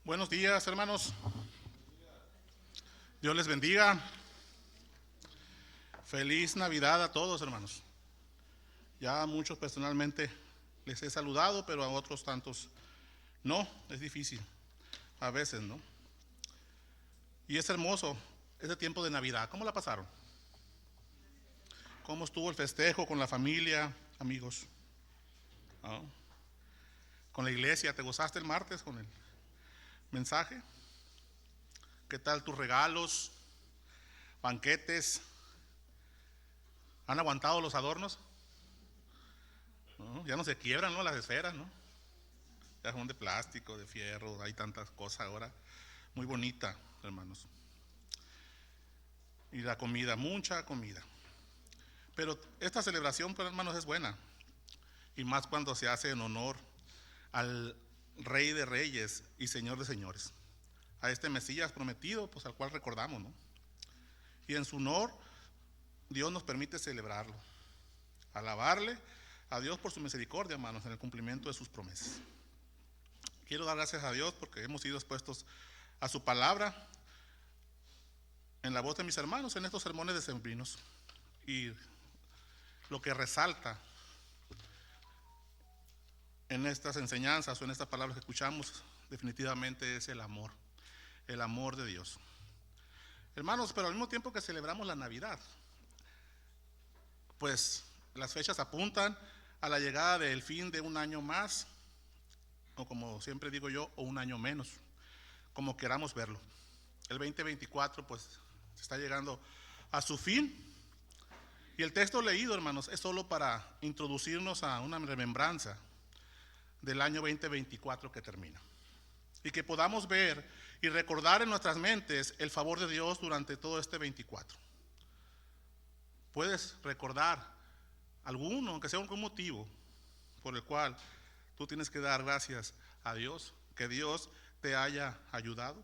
Buenos días, hermanos. Dios les bendiga. Feliz Navidad a todos, hermanos. Ya a muchos personalmente les he saludado, pero a otros tantos no. Es difícil, a veces, ¿no? Y es hermoso este tiempo de Navidad. ¿Cómo la pasaron? ¿Cómo estuvo el festejo con la familia, amigos? ¿Ah? ¿Con la iglesia? ¿Te gozaste el martes con el mensaje? ¿Qué tal tus regalos, banquetes? ¿Han aguantado los adornos? ¿No? Ya no se quiebran, ¿no? Las esferas, ¿no? Ya son de plástico, de fierro, hay tantas cosas ahora. Muy bonita, hermanos. Y la comida, mucha comida. Pero esta celebración, pues, hermanos, es buena. Y más cuando se hace en honor al Rey de Reyes y Señor de Señores. A este Mesías prometido, pues al cual recordamos, ¿no? Y en su honor, Dios nos permite celebrarlo. Alabarle a Dios por su misericordia, hermanos, en el cumplimiento de sus promesas. Quiero dar gracias a Dios porque hemos sido expuestos a su palabra en la voz de mis hermanos en estos sermones decembrinos. Y lo que resalta en estas enseñanzas o en estas palabras que escuchamos definitivamente es el amor de Dios. Hermanos, pero al mismo tiempo que celebramos la Navidad, pues las fechas apuntan a la llegada del fin de un año más, o como siempre digo yo, o un año menos, como queramos verlo. El 2024 pues está llegando a su fin. Y el texto leído, hermanos, es solo para introducirnos a una remembranza del año 2024 que termina. Y que podamos ver y recordar en nuestras mentes el favor de Dios durante todo este 24. Puedes recordar alguno, aunque sea un motivo por el cual tú tienes que dar gracias a Dios, que Dios te haya ayudado.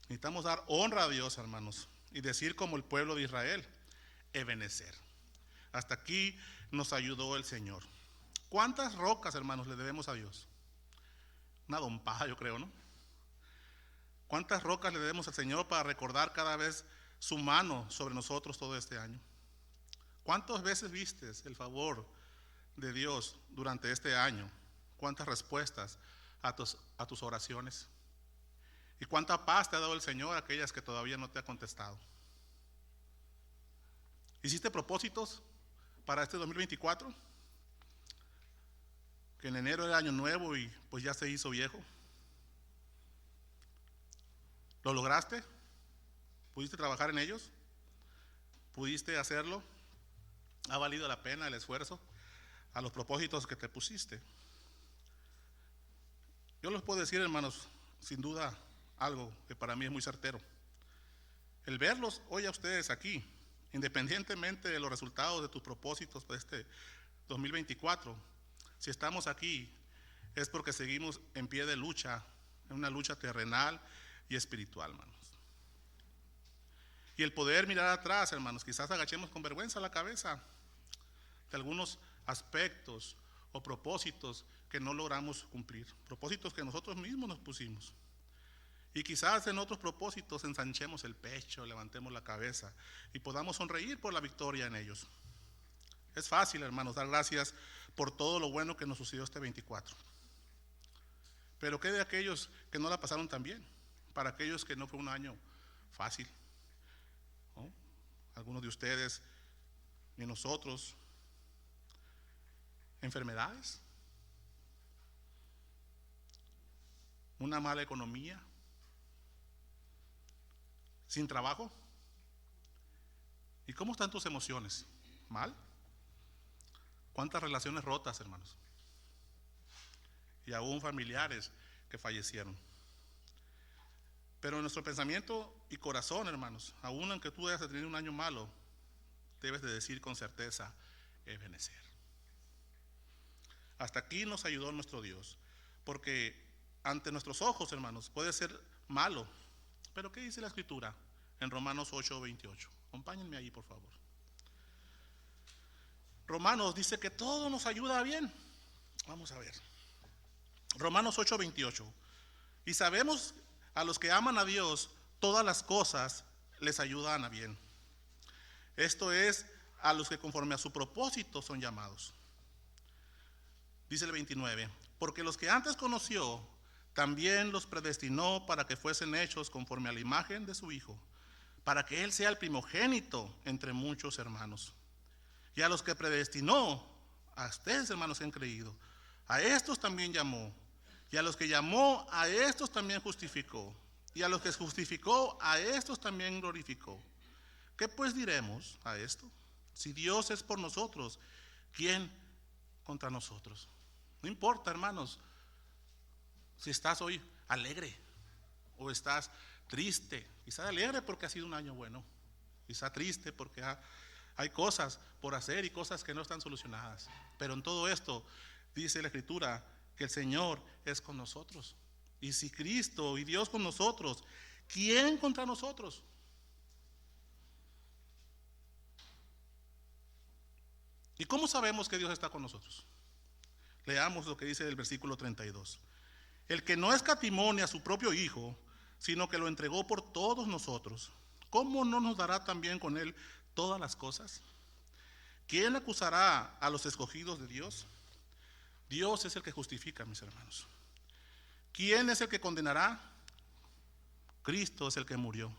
Necesitamos dar honra a Dios, hermanos, y decir como el pueblo de Israel, Ebenezer. Hasta aquí nos ayudó el Señor. ¿Cuántas rocas, hermanos, le debemos a Dios? Una dompada, yo creo, ¿no? ¿Cuántas rocas le debemos al Señor para recordar cada vez su mano sobre nosotros todo este año? ¿Cuántas veces vistes el favor de Dios durante este año? ¿Cuántas respuestas a tus oraciones? ¿Y cuánta paz te ha dado el Señor a aquellas que todavía no te ha contestado? ¿Hiciste propósitos para este 2024? Que en enero era año nuevo y pues ya se hizo viejo. ¿Lo lograste? ¿Pudiste trabajar en ellos? ¿Pudiste hacerlo? ¿Ha valido la pena el esfuerzo a los propósitos que te pusiste? Yo les puedo decir, hermanos, sin duda algo que para mí es muy certero. El verlos hoy a ustedes aquí, independientemente de los resultados de tus propósitos de este 2024, si estamos aquí es porque seguimos en pie de lucha, en una lucha terrenal y espiritual, hermanos. Y el poder mirar atrás, hermanos, quizás agachemos con vergüenza la cabeza de algunos aspectos o propósitos que no logramos cumplir, propósitos que nosotros mismos nos pusimos. Y quizás en otros propósitos ensanchemos el pecho, levantemos la cabeza y podamos sonreír por la victoria en ellos. Es fácil, hermanos, dar gracias por todo lo bueno que nos sucedió este 24. Pero ¿qué de aquellos que no la pasaron tan bien? Para aquellos que no fue un año fácil, ¿no? Algunos de ustedes y nosotros, enfermedades, una mala economía, sin trabajo. ¿Y cómo están tus emociones? ¿Mal? ¿Cuántas relaciones rotas, hermanos? Y aún familiares que fallecieron. Pero en nuestro pensamiento y corazón, hermanos, aún aunque tú hayas tenido un año malo, debes de decir con certeza, Ebenezer. Hasta aquí nos ayudó nuestro Dios, porque ante nuestros ojos, hermanos, puede ser malo. Pero ¿qué dice la Escritura en Romanos 8:28? Acompáñenme ahí, por favor. Romanos dice que todo nos ayuda bien. Vamos a ver. Romanos 8:28. Y sabemos a los que aman a Dios, todas las cosas les ayudan a bien. Esto es, a los que conforme a su propósito son llamados. Dice el 29, porque los que antes conoció, también los predestinó para que fuesen hechos conforme a la imagen de su Hijo, para que Él sea el primogénito entre muchos hermanos. Y a los que predestinó, a ustedes hermanos que han creído, a estos también llamó. Y a los que llamó, a estos también justificó. Y a los que justificó, a estos también glorificó. ¿Qué pues diremos a esto? Si Dios es por nosotros, ¿quién contra nosotros? No importa, hermanos, si estás hoy alegre o estás triste. Quizá alegre porque ha sido un año bueno. Quizá triste porque hay cosas por hacer y cosas que no están solucionadas. Pero en todo esto dice la Escritura que el Señor es con nosotros. Y si Cristo y Dios con nosotros, ¿quién contra nosotros? ¿Y cómo sabemos que Dios está con nosotros? Leamos lo que dice el versículo 32. El que no escatimó ni a su propio Hijo, sino que lo entregó por todos nosotros, ¿cómo no nos dará también con Él todas las cosas? ¿Quién acusará a los escogidos de Dios? Dios es el que justifica, mis hermanos. ¿Quién es el que condenará? Cristo es el que murió,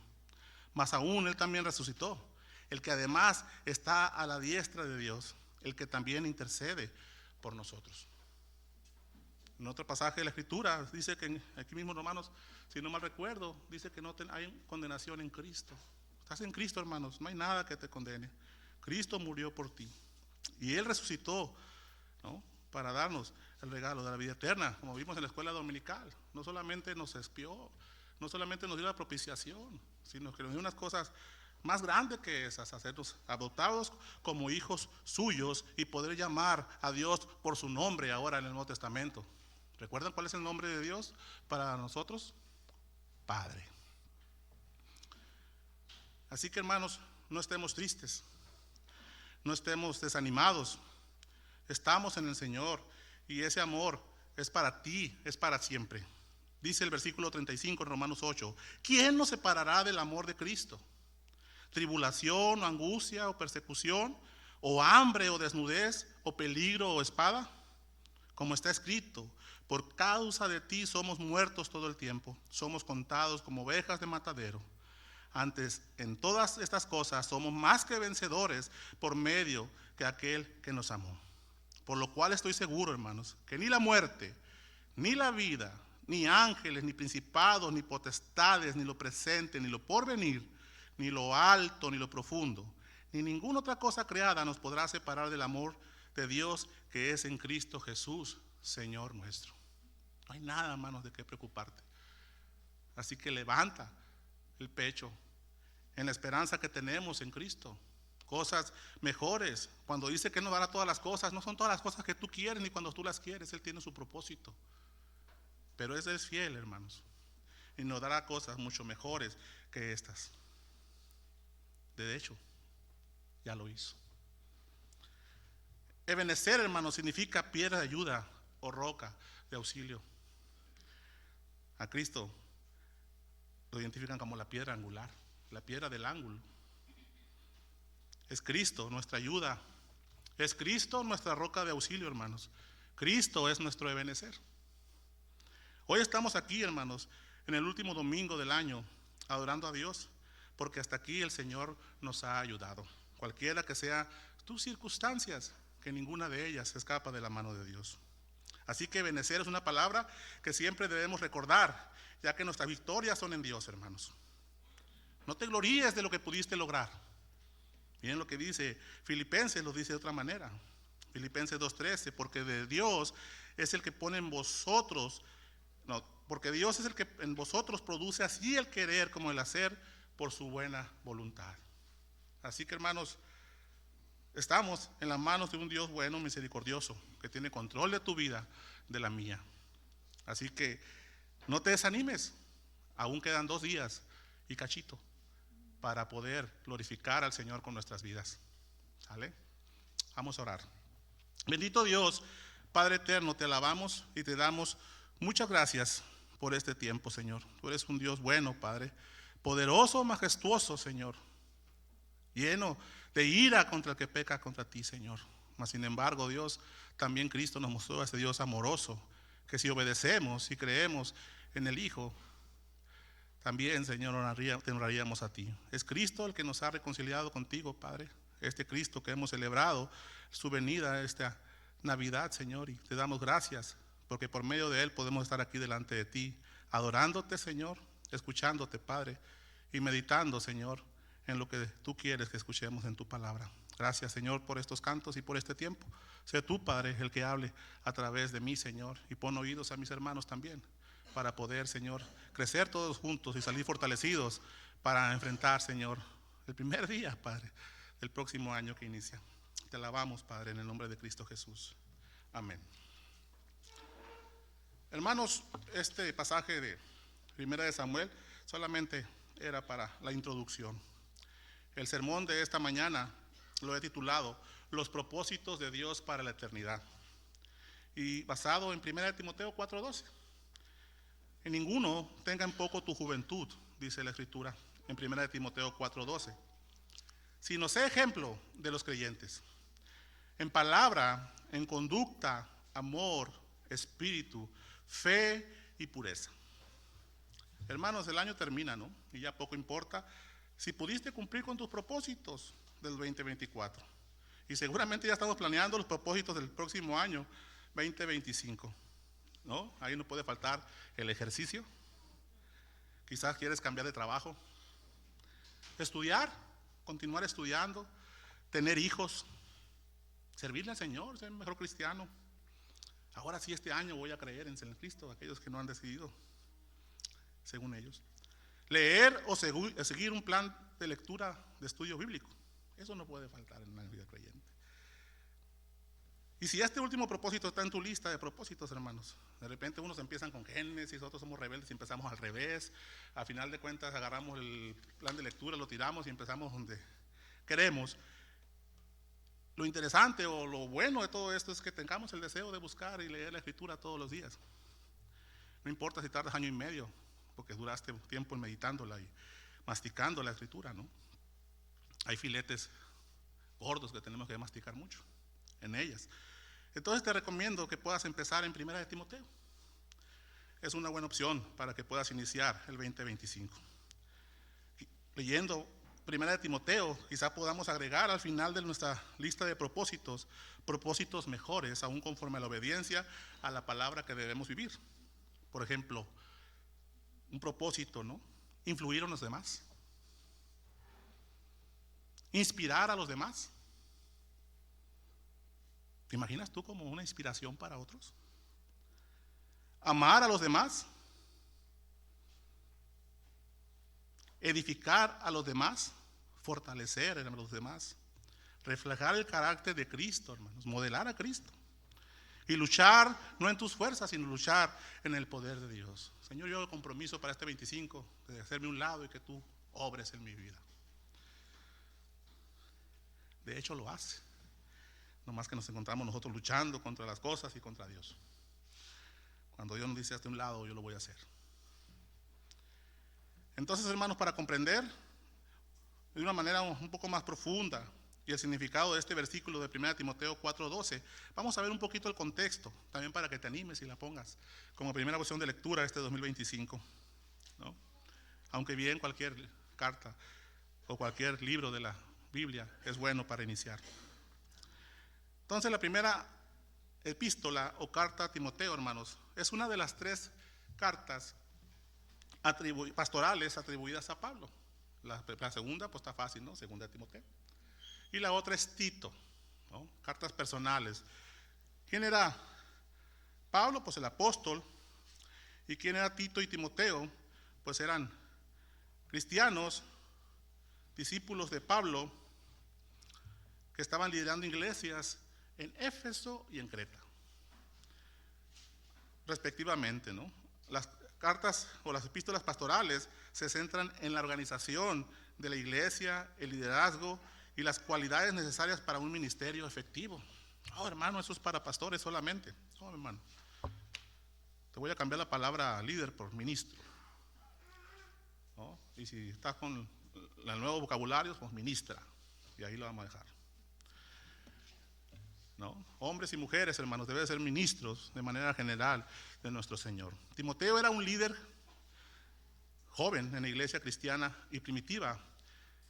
mas aún Él también resucitó, el que además está a la diestra de Dios, el que también intercede por nosotros. En otro pasaje de la Escritura dice que aquí mismo, Romanos, si no mal recuerdo, dice que no hay condenación en Cristo. Estás en Cristo, hermanos, no hay nada que te condene. Cristo murió por ti y Él resucitó, ¿no?, para darnos el regalo de la vida eterna, como vimos en la escuela dominical. No solamente nos expió, no solamente nos dio la propiciación, sino que nos dio unas cosas más grandes que esas, hacernos adoptados como hijos suyos y poder llamar a Dios por su nombre ahora en el Nuevo Testamento. ¿Recuerdan cuál es el nombre de Dios para nosotros? Padre. Así que, hermanos, no estemos tristes, no estemos desanimados. Estamos en el Señor y ese amor es para ti, es para siempre. Dice el versículo 35 en Romanos 8, ¿quién nos separará del amor de Cristo? ¿Tribulación o angustia o persecución o hambre o desnudez o peligro o espada? Como está escrito, por causa de ti somos muertos todo el tiempo, somos contados como ovejas de matadero. Antes, en todas estas cosas somos más que vencedores por medio de aquel que nos amó. Por lo cual estoy seguro, hermanos, que ni la muerte, ni la vida, ni ángeles, ni principados, ni potestades, ni lo presente, ni lo porvenir, ni lo alto, ni lo profundo, ni ninguna otra cosa creada nos podrá separar del amor de Dios que es en Cristo Jesús, Señor nuestro. No hay nada, hermanos, de qué preocuparte. Así que levanta el pecho en la esperanza que tenemos en Cristo. Cosas mejores. Cuando dice que nos dará todas las cosas, no son todas las cosas que tú quieres ni cuando tú las quieres. Él tiene su propósito. Pero Él es fiel, hermanos, y nos dará cosas mucho mejores que estas. De hecho, ya lo hizo. Ebenecer, hermanos, significa piedra de ayuda o roca de auxilio. A Cristo lo identifican como la piedra angular, la piedra del ángulo. Es Cristo nuestra ayuda, es Cristo nuestra roca de auxilio, hermanos. Cristo es nuestro ebenecer. Hoy estamos aquí, hermanos, en el último domingo del año, adorando a Dios, porque hasta aquí el Señor nos ha ayudado. Cualquiera que sea tus circunstancias, que ninguna de ellas escapa de la mano de Dios. Así que ebenecer es una palabra que siempre debemos recordar, ya que nuestras victorias son en Dios, hermanos. No te gloríes de lo que pudiste lograr. Miren lo que dice Filipenses, lo dice de otra manera. Filipenses 2:13, porque de Dios es el que pone en vosotros, porque Dios es el que en vosotros produce así el querer como el hacer por su buena voluntad. Así que, hermanos, estamos en las manos de un Dios bueno, misericordioso, que tiene control de tu vida, de la mía. Así que no te desanimes, aún quedan 2 días y cachito para poder glorificar al Señor con nuestras vidas. ¿Sale? Vamos a orar. Bendito Dios, Padre eterno, te alabamos y te damos Muchas gracias por este tiempo, Señor. Tú eres un Dios bueno, Padre, poderoso, majestuoso, Señor, lleno de ira contra el que peca contra ti, Señor. Mas sin embargo, Dios, también Cristo nos mostró a ese Dios amoroso, que si obedecemos y creemos en el Hijo, también, Señor, te honraríamos a ti. Es Cristo el que nos ha reconciliado contigo, Padre. Este Cristo que hemos celebrado su venida esta Navidad, Señor, y te damos gracias porque por medio de Él podemos estar aquí delante de ti, adorándote, Señor, escuchándote, Padre, y meditando, Señor, en lo que tú quieres que escuchemos en tu palabra. Gracias, Señor, por estos cantos y por este tiempo. Sé tú, Padre, el que hable a través de mí, Señor, y pon oídos a mis hermanos también, para poder, Señor, crecer todos juntos y salir fortalecidos para enfrentar, Señor, el primer día, Padre, del próximo año que inicia. Te alabamos, Padre, en el nombre de Cristo Jesús. Amén. Hermanos, este pasaje de Primera de Samuel solamente era para la introducción. El sermón de esta mañana lo he titulado Los propósitos de Dios para la eternidad, y basado en 1 Timoteo 4:12. En ninguno tenga en poco tu juventud, dice la Escritura en 1 Timoteo 4:12, sino sé ejemplo de los creyentes, en palabra, en conducta, amor, espíritu, fe y pureza. Hermanos, el año termina, ¿no? Y ya poco importa si pudiste cumplir con tus propósitos del 2024. Y seguramente ya estamos planeando los propósitos del próximo año, 2025. ¿No? Ahí no puede faltar el ejercicio. Quizás quieres cambiar de trabajo, estudiar, continuar estudiando, tener hijos, servirle al Señor, ser mejor cristiano. Ahora sí, este año voy a creer en Cristo, aquellos que no han decidido, según ellos. Leer o seguir un plan de lectura de estudio bíblico. Eso no puede faltar en la vida creyente. Y si este último propósito está en tu lista de propósitos, hermanos, de repente unos empiezan con Génesis, otros somos rebeldes y empezamos al revés. A final de cuentas agarramos el plan de lectura, lo tiramos y empezamos donde queremos. Lo interesante o lo bueno de todo esto es que tengamos el deseo de buscar y leer la Escritura todos los días. No importa si tardas año y medio, porque duraste tiempo en meditándola y masticando la Escritura, ¿no? Hay filetes gordos que tenemos que masticar mucho en ellas. Entonces te recomiendo que puedas empezar en 1 Timoteo. Es una buena opción para que puedas iniciar el 2025. Leyendo 1 Timoteo, quizá podamos agregar al final de nuestra lista de propósitos, propósitos mejores, aún conforme a la obediencia a la palabra que debemos vivir. Por ejemplo, un propósito, ¿no? Influir en los demás. Inspirar a los demás. ¿Te imaginas tú como una inspiración para otros? Amar a los demás. Edificar a los demás. Fortalecer a los demás. Reflejar el carácter de Cristo, hermanos. Modelar a Cristo. Y luchar no en tus fuerzas, sino luchar en el poder de Dios. Señor, yo hago compromiso para este 25 de hacerme un lado y que tú obres en mi vida. De hecho lo hace. No más que nos encontramos nosotros luchando contra las cosas y contra Dios. Cuando Dios nos dice hazte un lado, yo lo voy a hacer. Entonces, hermanos, para comprender de una manera un poco más profunda y el significado de este versículo de 1 Timoteo 4:12, vamos a ver un poquito el contexto, también para que te animes y la pongas como primera opción de lectura este 2025, ¿no? Aunque bien cualquier carta o cualquier libro de la Biblia es bueno para iniciar. Entonces, la primera epístola o carta a Timoteo, hermanos, es una de las 3 cartas pastorales atribuidas a Pablo. La segunda, pues está fácil, ¿no? Segunda de Timoteo. Y la otra es Tito, ¿no? Cartas personales. ¿Quién era Pablo? Pues el apóstol. ¿Y quién era Tito y Timoteo? Pues eran cristianos, discípulos de Pablo, que estaban liderando iglesias en Éfeso y en Creta, respectivamente, ¿no? Las cartas o las epístolas pastorales se centran en la organización de la iglesia, el liderazgo y las cualidades necesarias para un ministerio efectivo. Oh, hermano, eso es para pastores solamente. Oh, hermano, te voy a cambiar la palabra líder por ministro, ¿no? Y si estás con el nuevo vocabulario, pues ministra, y ahí lo vamos a dejar, ¿no? Hombres y mujeres, hermanos, deben ser ministros de manera general de nuestro Señor. Timoteo era un líder joven en la iglesia cristiana y primitiva,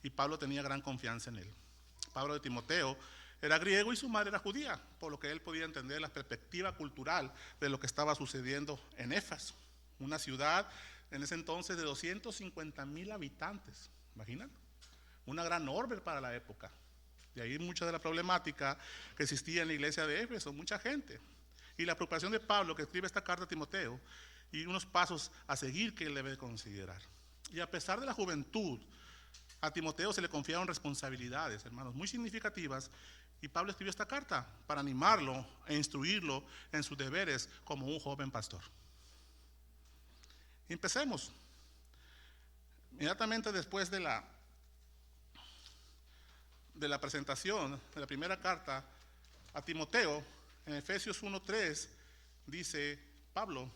y Pablo tenía gran confianza en él. Pablo de Timoteo era griego y su madre era judía, por lo que él podía entender la perspectiva cultural de lo que estaba sucediendo en Éfeso, una ciudad en ese entonces de 250,000 habitantes. ¿Imaginan? Una gran orbe para la época. De ahí mucha de la problemática que existía en la iglesia de Éfeso, mucha gente. Y la preocupación de Pablo, que escribe esta carta a Timoteo, y unos pasos a seguir que él debe considerar. Y a pesar de la juventud, a Timoteo se le confiaron responsabilidades, hermanos, muy significativas, y Pablo escribió esta carta para animarlo e instruirlo en sus deberes como un joven pastor. Empecemos. Inmediatamente después de la presentación de la primera carta a Timoteo, en Efesios 1:3, dice Pablo: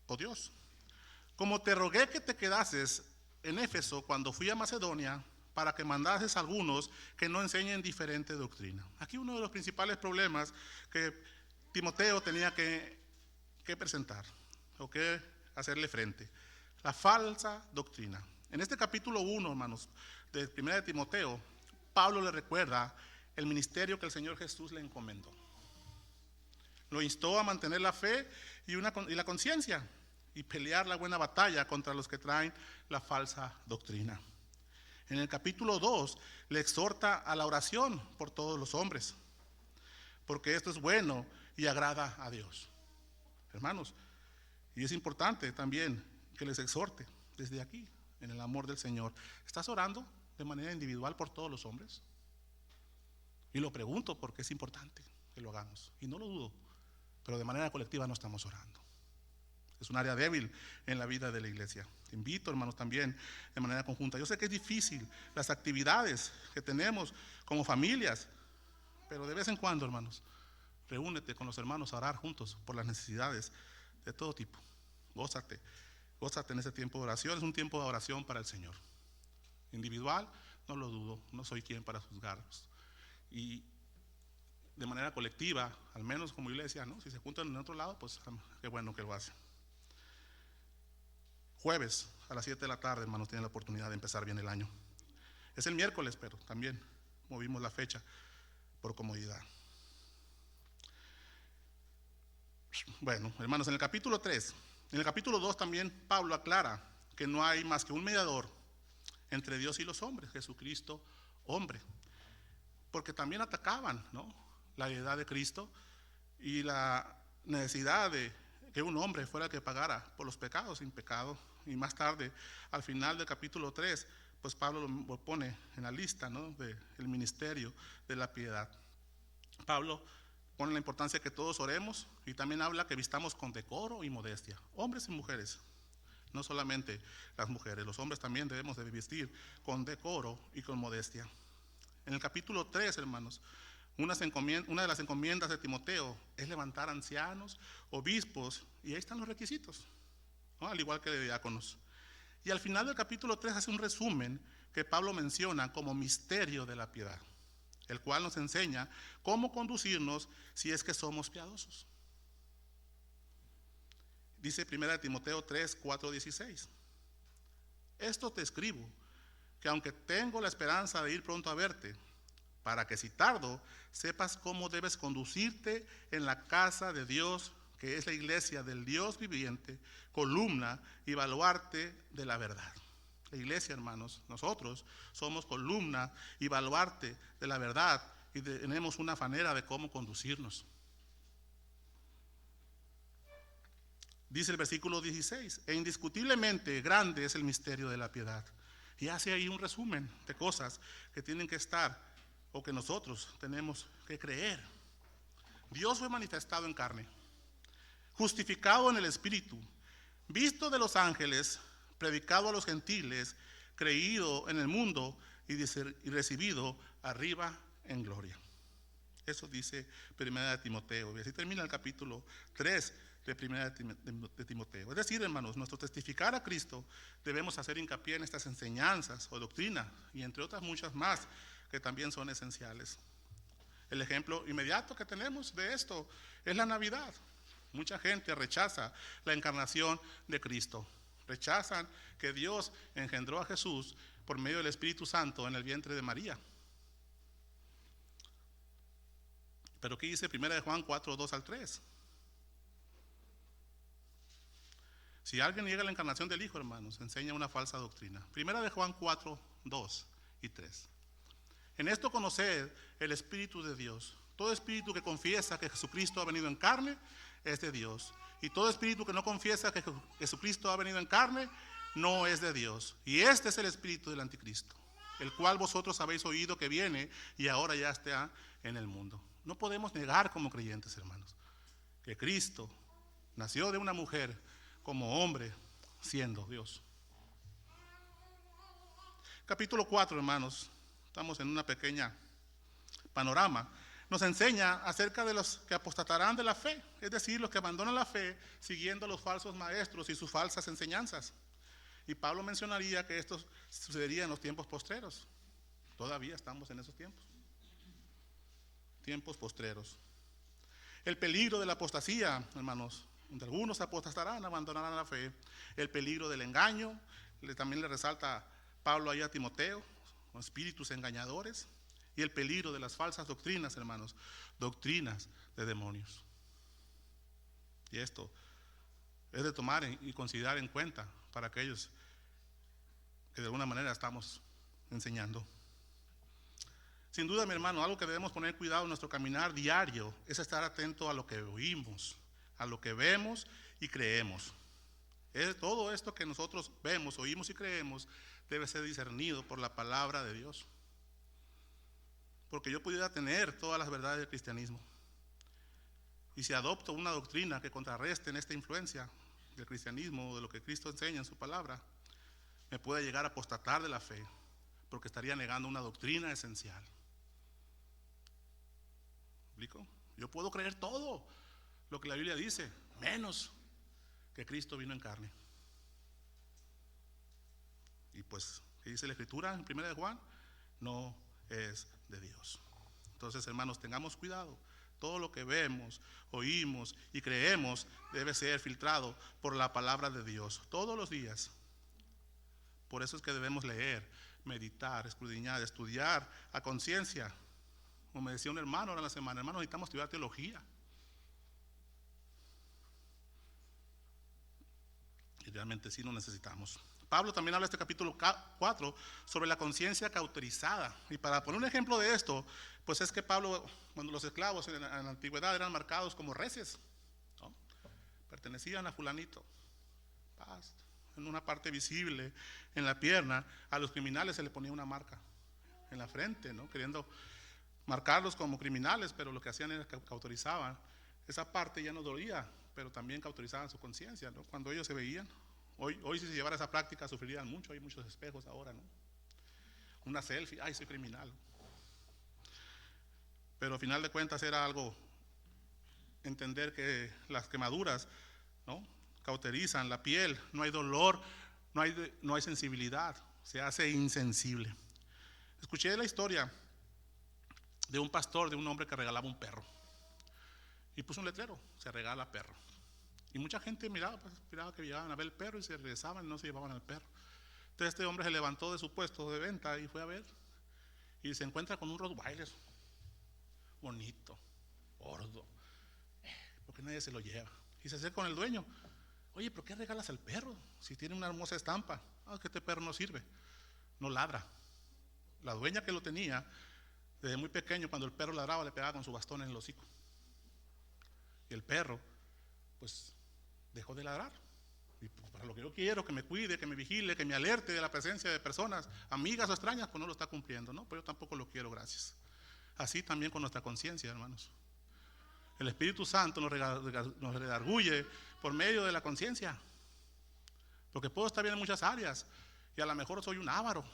oh Dios, como te rogué que te quedases en Éfeso cuando fui a Macedonia, para que mandases a algunos que no enseñen diferente doctrina. Aquí uno de los principales problemas que Timoteo tenía que presentar, o que hacerle frente: la falsa doctrina. En este capítulo 1, hermanos, de 1 de Timoteo, Pablo le recuerda el ministerio que el Señor Jesús le encomendó. Lo instó a mantener la fe y la conciencia, y pelear la buena batalla contra los que traen la falsa doctrina. En el capítulo 2 le exhorta a la oración por todos los hombres, porque esto es bueno y agrada a Dios. Hermanos, y es importante también que les exhorte desde aquí, en el amor del Señor. ¿Estás orando de manera individual por todos los hombres? Y lo pregunto porque es importante que lo hagamos, y no lo dudo, pero de manera colectiva no estamos orando. Es un área débil en la vida de la iglesia. Te invito, hermanos, también de manera conjunta. Yo sé que es difícil las actividades que tenemos como familias, pero de vez en cuando, hermanos, reúnete con los hermanos a orar juntos por las necesidades de todo tipo. Gózate en ese tiempo de oración. Es un tiempo de oración para el Señor. Individual, no lo dudo, no soy quien para juzgarlos. Y de manera colectiva, al menos como iglesia, ¿no? Si se juntan en otro lado, pues qué bueno que lo hacen. Jueves a las 7 de la tarde, hermanos, tienen la oportunidad de empezar bien el año. Es el miércoles, pero también movimos la fecha por comodidad. Bueno, hermanos, en el capítulo 3, en el capítulo 2 también Pablo aclara que no hay más que un mediador entre Dios y los hombres, Jesucristo, hombre. Porque también atacaban, ¿no?, la deidad de Cristo y la necesidad de que un hombre fuera el que pagara por los pecados sin pecado. Y más tarde, al final del capítulo 3, pues Pablo lo pone en la lista, ¿no?, del ministerio de la piedad. Pablo pone la importancia de que todos oremos, y también habla que vistamos con decoro y modestia, hombres y mujeres. No solamente las mujeres, los hombres también debemos de vestir con decoro y con modestia. En el capítulo 3, hermanos, una de las encomiendas de Timoteo es levantar ancianos, obispos, y ahí están los requisitos, ¿no?, al igual que de diáconos. Y al final del capítulo 3 hace un resumen que Pablo menciona como misterio de la piedad, el cual nos enseña cómo conducirnos si es que somos piadosos. Dice 1 Timoteo 3, 4, 16: esto te escribo, que aunque tengo la esperanza de ir pronto a verte, para que si tardo, sepas cómo debes conducirte en la casa de Dios, que es la iglesia del Dios viviente, columna y baluarte de la verdad. La iglesia, hermanos, nosotros somos columna y baluarte de la verdad, y tenemos una manera de cómo conducirnos. Dice el versículo 16: e indiscutiblemente grande es el misterio de la piedad. Y hace ahí un resumen de cosas que tienen que estar, o que nosotros tenemos que creer. Dios fue manifestado en carne, justificado en el Espíritu, visto de los ángeles, predicado a los gentiles, creído en el mundo y recibido arriba en gloria. Eso dice 1 Timoteo. Y así termina el capítulo 3 de Primera de Timoteo. Es decir, hermanos, nuestro testificar a Cristo debemos hacer hincapié en estas enseñanzas o doctrina y entre otras muchas más que también son esenciales. El ejemplo inmediato que tenemos de esto es la Navidad. Mucha gente rechaza la encarnación de Cristo. Rechazan que Dios engendró a Jesús por medio del Espíritu Santo en el vientre de María. Pero ¿qué dice 1 Juan 4, 2 al 3? Si alguien niega la encarnación del Hijo, hermanos, enseña una falsa doctrina. 1 Juan 4, 2 y 3. En esto conoced el Espíritu de Dios. Todo espíritu que confiesa que Jesucristo ha venido en carne es de Dios. Y todo espíritu que no confiesa que Jesucristo ha venido en carne no es de Dios. Y este es el espíritu del anticristo, el cual vosotros habéis oído que viene y ahora ya está en el mundo. No podemos negar como creyentes, hermanos, que Cristo nació de una mujer como hombre, siendo Dios. Capítulo 4, hermanos, estamos en una pequeña panorama. Nos enseña acerca de los que apostatarán de la fe, es decir, los que abandonan la fe siguiendo a los falsos maestros y sus falsas enseñanzas. Y Pablo mencionaría que esto sucedería en los tiempos postreros. Todavía estamos en esos tiempos. Tiempos postreros. El peligro de la apostasía, hermanos, donde algunos apostatarán, abandonarán la fe. El peligro del engaño, también le resalta Pablo ahí a Timoteo, con espíritus engañadores. Y el peligro de las falsas doctrinas, hermanos, doctrinas de demonios. Y esto es de tomar y considerar en cuenta para aquellos que de alguna manera estamos enseñando. Sin duda, mi hermano, algo que debemos poner cuidado en nuestro caminar diario es estar atento a lo que oímos, a lo que vemos y creemos. Todo esto que nosotros vemos, oímos y creemos debe ser discernido por la palabra de Dios. Porque yo pudiera tener todas las verdades del cristianismo, y si adopto una doctrina que contrarreste en esta influencia del cristianismo o de lo que Cristo enseña en su palabra, me puede llegar a apostatar de la fe, porque estaría negando una doctrina esencial. ¿Explico? Yo puedo creer todo lo que la Biblia dice, menos que Cristo vino en carne. Y pues, ¿qué dice la Escritura en 1 de Juan? No es de Dios. Entonces, hermanos, tengamos cuidado. Todo lo que vemos, oímos y creemos debe ser filtrado por la palabra de Dios todos los días. Por eso es que debemos leer, meditar, escudriñar, estudiar a conciencia. Como me decía un hermano ahora en la semana, hermano, necesitamos estudiar teología. Y realmente sí lo necesitamos. Pablo también habla en este capítulo 4 sobre la conciencia cauterizada. Y para poner un ejemplo de esto, pues es que Pablo, cuando los esclavos en la antigüedad eran marcados como reces, ¿no? Pertenecían a fulanito, en una parte visible, en la pierna, a los criminales se le ponía una marca en la frente, ¿no? Queriendo marcarlos como criminales, pero lo que hacían era que cauterizaban. Esa parte ya no dolía, pero también cauterizaban su conciencia, ¿no? Cuando ellos se veían. Hoy si se llevara esa práctica sufrirían mucho, hay muchos espejos ahora, ¿no? Una selfie, ay, soy criminal. Pero al final de cuentas era algo, entender que las quemaduras, ¿no?, cauterizan la piel, no hay dolor, no hay sensibilidad, se hace insensible. Escuché la historia de un pastor, de un hombre que regalaba un perro, y puso un letrero, se regala perro. Y mucha gente miraba que llegaban a ver el perro y se regresaban y no se llevaban al perro. Entonces este hombre se levantó de su puesto de venta y fue a ver, y se encuentra con un Rottweiler bonito, gordo, porque nadie se lo lleva. Y se acerca con el dueño. Oye, ¿pero qué regalas al perro si tiene una hermosa estampa? Es que este perro no sirve, no ladra. La dueña que lo tenía, desde muy pequeño, cuando el perro ladraba, le pegaba con su bastón en el hocico. Y el perro, pues, dejó de ladrar. Y pues, para lo que yo quiero, que me cuide, que me vigile, que me alerte de la presencia de personas, amigas o extrañas, pues no lo está cumpliendo, ¿no? Pero yo tampoco lo quiero, gracias. Así también con nuestra conciencia, hermanos. El Espíritu Santo nos redarguye por medio de la conciencia. Porque puedo estar bien en muchas áreas y a lo mejor soy un avaro,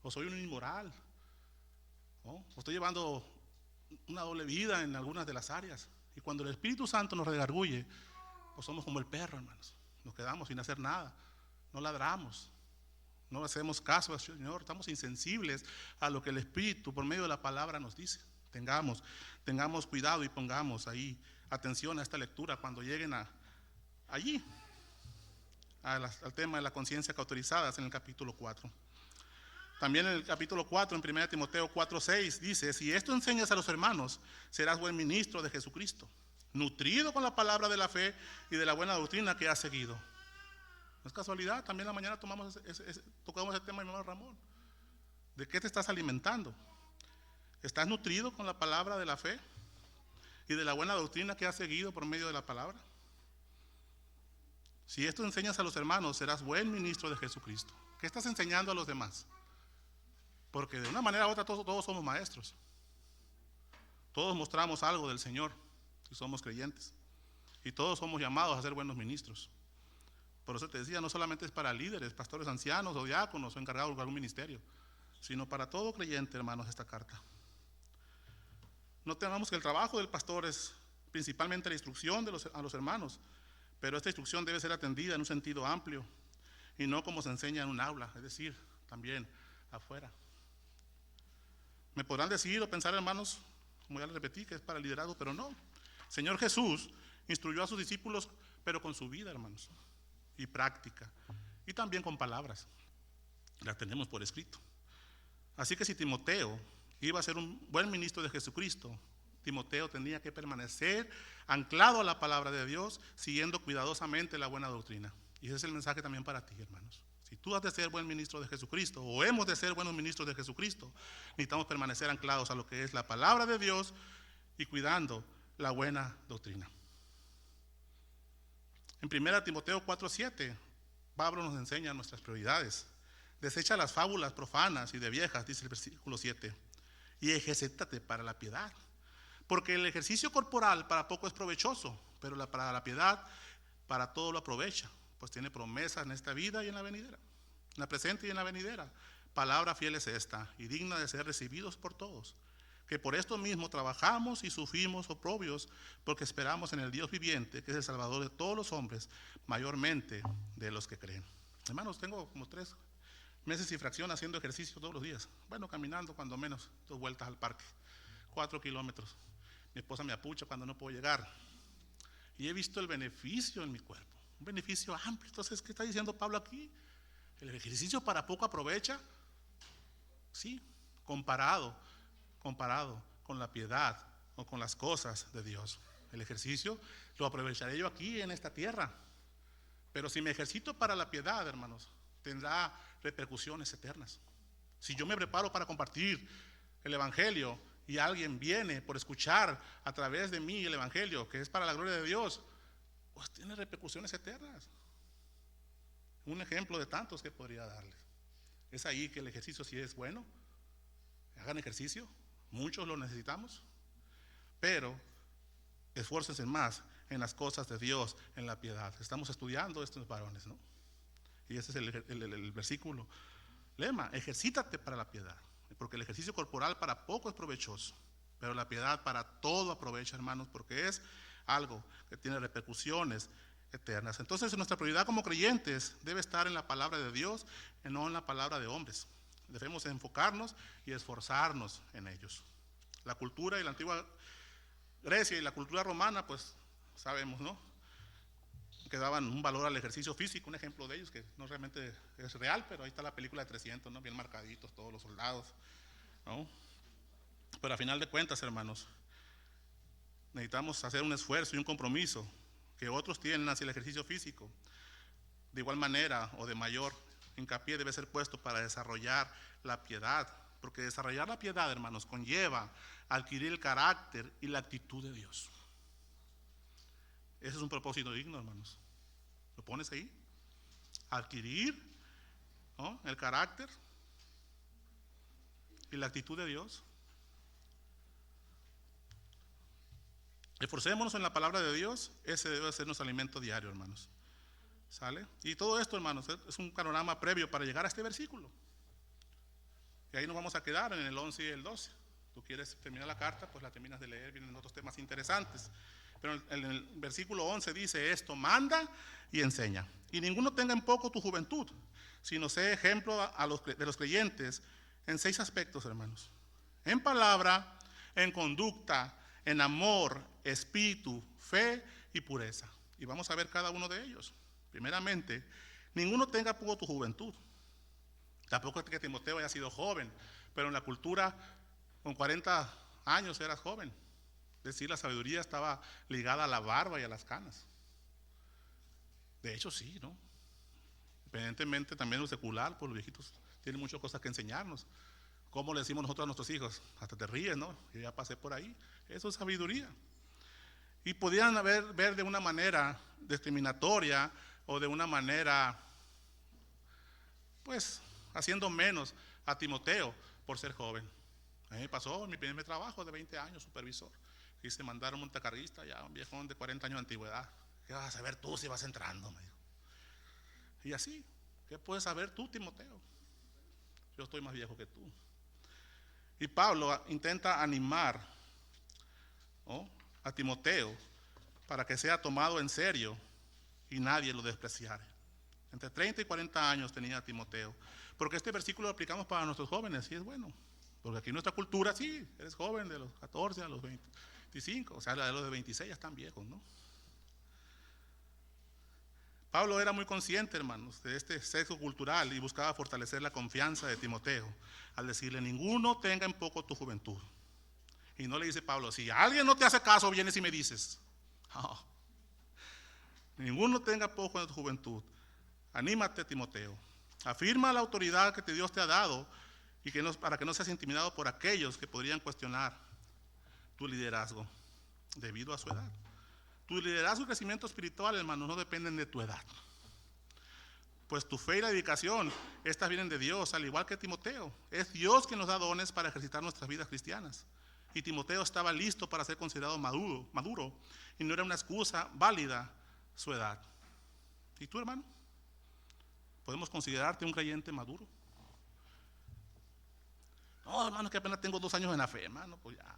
o soy un inmoral, ¿no? O estoy llevando una doble vida en algunas de las áreas. Y cuando el Espíritu Santo nos redarguye, pues somos como el perro, hermanos. Nos quedamos sin hacer nada, no ladramos, no hacemos caso al Señor, estamos insensibles a lo que el Espíritu por medio de la palabra nos dice. Tengamos cuidado y pongamos ahí atención a esta lectura cuando lleguen allí, al tema de la conciencia cauterizadas en el capítulo 4. También en el capítulo 4, en 1 Timoteo 4:6, dice: si esto enseñas a los hermanos, serás buen ministro de Jesucristo, nutrido con la palabra de la fe y de la buena doctrina que has seguido. No es casualidad, también en la mañana tocamos ese tema, mi hermano Ramón. ¿De qué te estás alimentando? ¿Estás nutrido con la palabra de la fe y de la buena doctrina que has seguido por medio de la palabra? Si esto enseñas a los hermanos, serás buen ministro de Jesucristo. ¿Qué estás enseñando a los demás? Porque de una manera u otra todos somos maestros. Todos mostramos algo del Señor si somos creyentes. Y todos somos llamados a ser buenos ministros. Por eso te decía, no solamente es para líderes, pastores ancianos o diáconos o encargados de algún ministerio, sino para todo creyente, hermanos, esta carta. No tenemos que el trabajo del pastor es principalmente la instrucción a los hermanos, pero esta instrucción debe ser atendida en un sentido amplio y no como se enseña en un aula, es decir, también afuera. Me podrán decir o pensar, hermanos, como ya les repetí, que es para el liderazgo, pero no. Señor Jesús instruyó a sus discípulos, pero con su vida, hermanos, y práctica, y también con palabras. Las tenemos por escrito. Así que si Timoteo iba a ser un buen ministro de Jesucristo, Timoteo tenía que permanecer anclado a la palabra de Dios, siguiendo cuidadosamente la buena doctrina. Y ese es el mensaje también para ti, hermanos. Si tú has de ser buen ministro de Jesucristo, o hemos de ser buenos ministros de Jesucristo, necesitamos permanecer anclados a lo que es la palabra de Dios y cuidando la buena doctrina. En 1 Timoteo 4:7, Pablo nos enseña nuestras prioridades. Desecha las fábulas profanas y de viejas, dice el versículo 7, y ejercítate para la piedad. Porque el ejercicio corporal para poco es provechoso, pero para la piedad para todo lo aprovecha, pues tiene promesas en esta vida y en la venidera, en la presente y en la venidera. Palabra fiel es esta, y digna de ser recibidos por todos, que por esto mismo trabajamos y sufrimos oprobios, porque esperamos en el Dios viviente, que es el Salvador de todos los hombres, mayormente de los que creen. Hermanos, tengo como 3 meses y fracción haciendo ejercicio todos los días. Bueno, caminando cuando menos 2 vueltas al parque, 4 kilómetros. Mi esposa me apucha cuando no puedo llegar. Y he visto el beneficio en mi cuerpo, un beneficio amplio. Entonces, ¿qué está diciendo Pablo aquí? ¿El ejercicio para poco aprovecha? Sí, comparado con la piedad o con las cosas de Dios. El ejercicio lo aprovecharé yo aquí en esta tierra. Pero si me ejercito para la piedad, hermanos, tendrá repercusiones eternas. Si yo me preparo para compartir el Evangelio y alguien viene por escuchar a través de mí el Evangelio, que es para la gloria de Dios, pues tiene repercusiones eternas. Un ejemplo de tantos que podría darles. Es ahí que el ejercicio sí es bueno. Hagan ejercicio, muchos lo necesitamos, pero esfuércense más en las cosas de Dios, en la piedad. Estamos estudiando estos varones, ¿no? Y ese es el versículo lema: ejercítate para la piedad, porque el ejercicio corporal para poco es provechoso, pero la piedad para todo aprovecha, hermanos, porque es algo que tiene repercusiones eternas. Entonces nuestra prioridad como creyentes debe estar en la palabra de Dios y no en la palabra de hombres. Debemos enfocarnos y esforzarnos en ellos. La cultura y la antigua Grecia y la cultura romana, pues sabemos, ¿no?, que daban un valor al ejercicio físico. Un ejemplo de ellos, que no realmente es real, pero ahí está la película de 300, ¿no?, bien marcaditos todos los soldados, ¿no? Pero a final de cuentas, hermanos, necesitamos hacer un esfuerzo y un compromiso que otros tienen hacia el ejercicio físico. De igual manera o de mayor hincapié debe ser puesto para desarrollar la piedad, porque desarrollar la piedad, hermanos, conlleva adquirir el carácter y la actitud de Dios. Ese es un propósito digno, hermanos. ¿Lo pones ahí? Adquirir, ¿no?, el carácter y la actitud de Dios. Esforcémonos en la palabra de Dios. Ese debe ser nuestro alimento diario, hermanos. ¿Sale? Y todo esto, hermanos, es un panorama previo para llegar a este versículo. Y ahí nos vamos a quedar en el 11 y el 12. Tú quieres terminar la carta, pues la terminas de leer, vienen otros temas interesantes. Pero en el versículo 11 dice esto: manda y enseña. Y ninguno tenga en poco tu juventud, sino sé ejemplo de los creyentes en 6 aspectos, hermanos: en palabra, en conducta, en amor, espíritu, fe y pureza. Y vamos a ver cada uno de ellos. Primeramente, ninguno tenga poco tu juventud. Tampoco es que Timoteo haya sido joven, pero en la cultura con 40 años eras joven. Es decir, la sabiduría estaba ligada a la barba y a las canas. De hecho, sí, ¿no? Independientemente también de lo secular, pues los viejitos tienen muchas cosas que enseñarnos. ¿Cómo le decimos nosotros a nuestros hijos? Hasta te ríes, ¿no? Yo ya pasé por ahí. Eso es sabiduría. Y podían ver de una manera discriminatoria o de una manera, pues, haciendo menos a Timoteo por ser joven. A mí me pasó en mi primer trabajo de 20 años, supervisor. Quise mandar a un montacarguista, ya un viejón de 40 años de antigüedad. ¿Qué vas a saber tú si vas entrando? Me dijo. Y así, ¿qué puedes saber tú, Timoteo? Yo estoy más viejo que tú. Y Pablo intenta animar, ¿no?, a Timoteo para que sea tomado en serio y nadie lo despreciare. Entre 30 y 40 años tenía Timoteo. Porque este versículo lo aplicamos para nuestros jóvenes, y es bueno. Porque aquí en nuestra cultura, sí, eres joven de los 14 a los 25, o sea, de los de 26 ya están viejos, ¿no? Pablo era muy consciente, hermanos, de este sesgo cultural y buscaba fortalecer la confianza de Timoteo al decirle: ninguno tenga en poco tu juventud. Y no le dice Pablo: si alguien no te hace caso, vienes y me dices. No. Ninguno tenga poco en tu juventud. Anímate, Timoteo. Afirma la autoridad que Dios te ha dado y para que no seas intimidado por aquellos que podrían cuestionar tu liderazgo debido a su edad. Tu liderazgo y crecimiento espiritual, hermano, no dependen de tu edad. Pues tu fe y la dedicación, estas vienen de Dios, al igual que Timoteo. Es Dios quien nos da dones para ejercitar nuestras vidas cristianas. Y Timoteo estaba listo para ser considerado maduro, y no era una excusa válida su edad. ¿Y tú, hermano? ¿Podemos considerarte un creyente maduro? No, hermano, es que apenas tengo 2 años en la fe, hermano, pues ya.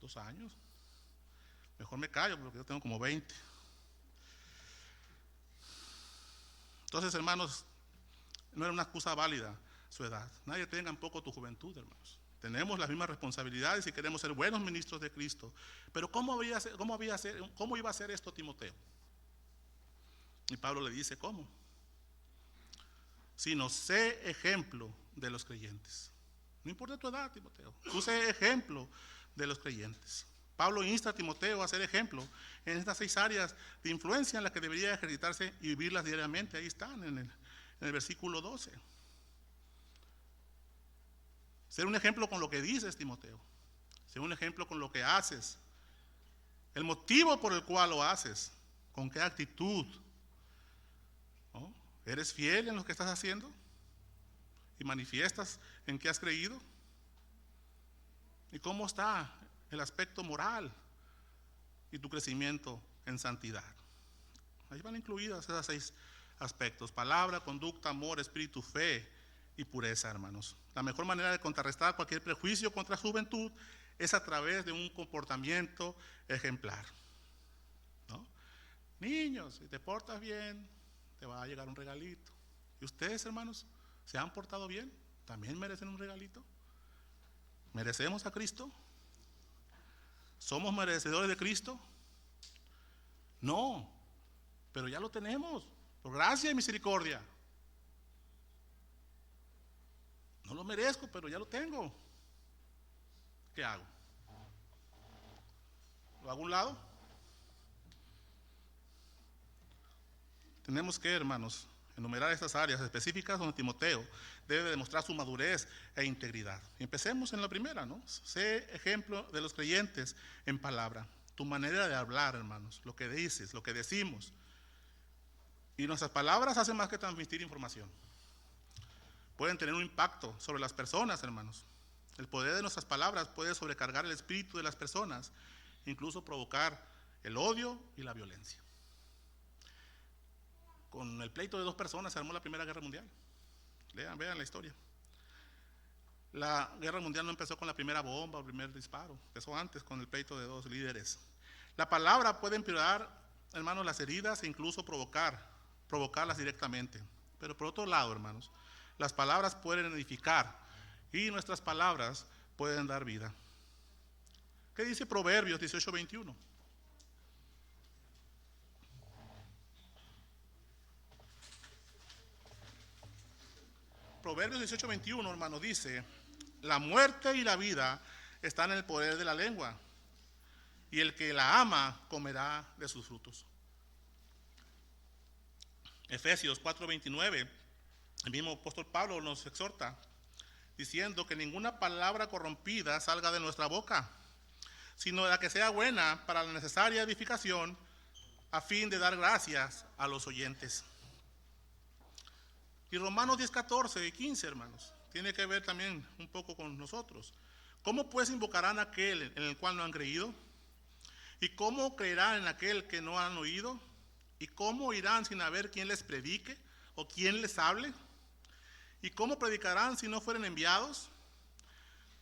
2 años. Mejor me callo porque yo tengo como 20. Entonces, hermanos, no era una excusa válida su edad. Nadie tenga en poco tu juventud, hermanos. Tenemos las mismas responsabilidades y queremos ser buenos ministros de Cristo. Pero ¿cómo iba a ser esto Timoteo? Y Pablo le dice: ¿cómo? Sino sé ejemplo de los creyentes. No importa tu edad, Timoteo. Tú sé ejemplo de los creyentes. Pablo insta a Timoteo a ser ejemplo en estas 6 áreas de influencia en las que debería ejercitarse y vivirlas diariamente. Ahí están en el versículo 12. Ser un ejemplo con lo que dices, Timoteo. Ser un ejemplo con lo que haces. El motivo por el cual lo haces. Con qué actitud. ¿No? ¿Eres fiel en lo que estás haciendo? ¿Y manifiestas en qué has creído? ¿Y cómo está el aspecto moral y tu crecimiento en santidad? Ahí van incluidas esos 6 aspectos: palabra, conducta, amor, espíritu, fe y pureza, hermanos. La mejor manera de contrarrestar cualquier prejuicio contra su juventud es a través de un comportamiento ejemplar, ¿no? Niños, si te portas bien, te va a llegar un regalito. ¿Y ustedes, hermanos, se han portado bien? ¿También merecen un regalito? ¿Merecemos a Cristo? ¿Somos merecedores de Cristo? No, pero ya lo tenemos, por gracia y misericordia. No lo merezco, pero ya lo tengo. ¿Qué hago? ¿Lo hago a un lado? Tenemos que, hermanos, enumerar estas áreas específicas donde Timoteo debe demostrar su madurez e integridad. Y empecemos en la primera, ¿no? Sé ejemplo de los creyentes en palabra. Tu manera de hablar, hermanos, lo que dices, lo que decimos. Y nuestras palabras hacen más que transmitir información. Pueden tener un impacto sobre las personas, hermanos. El poder de nuestras palabras puede sobrecargar el espíritu de las personas, incluso provocar el odio y la violencia. Con el pleito de 2 personas se armó la Primera Guerra Mundial. Vean la historia. La Guerra Mundial no empezó con la primera bomba o el primer disparo, empezó antes con el pleito de 2 líderes. La palabra puede empeorar, hermanos, las heridas e incluso provocarlas directamente. Pero por otro lado, hermanos, las palabras pueden edificar y nuestras palabras pueden dar vida. ¿Qué dice Proverbios 18:21? Proverbios 18:21, hermano, dice: la muerte y la vida están en el poder de la lengua, y el que la ama comerá de sus frutos. Efesios 4:29, el mismo apóstol Pablo nos exhorta diciendo que ninguna palabra corrompida salga de nuestra boca, sino la que sea buena para la necesaria edificación, a fin de dar gracias a los oyentes. Y Romanos 10:14 y 15, hermanos, tiene que ver también un poco con nosotros. ¿Cómo pues invocarán a aquel en el cual no han creído? ¿Y cómo creerán en aquel que no han oído? ¿Y cómo irán sin haber quien les predique o quien les hable? ¿Y cómo predicarán si no fueren enviados?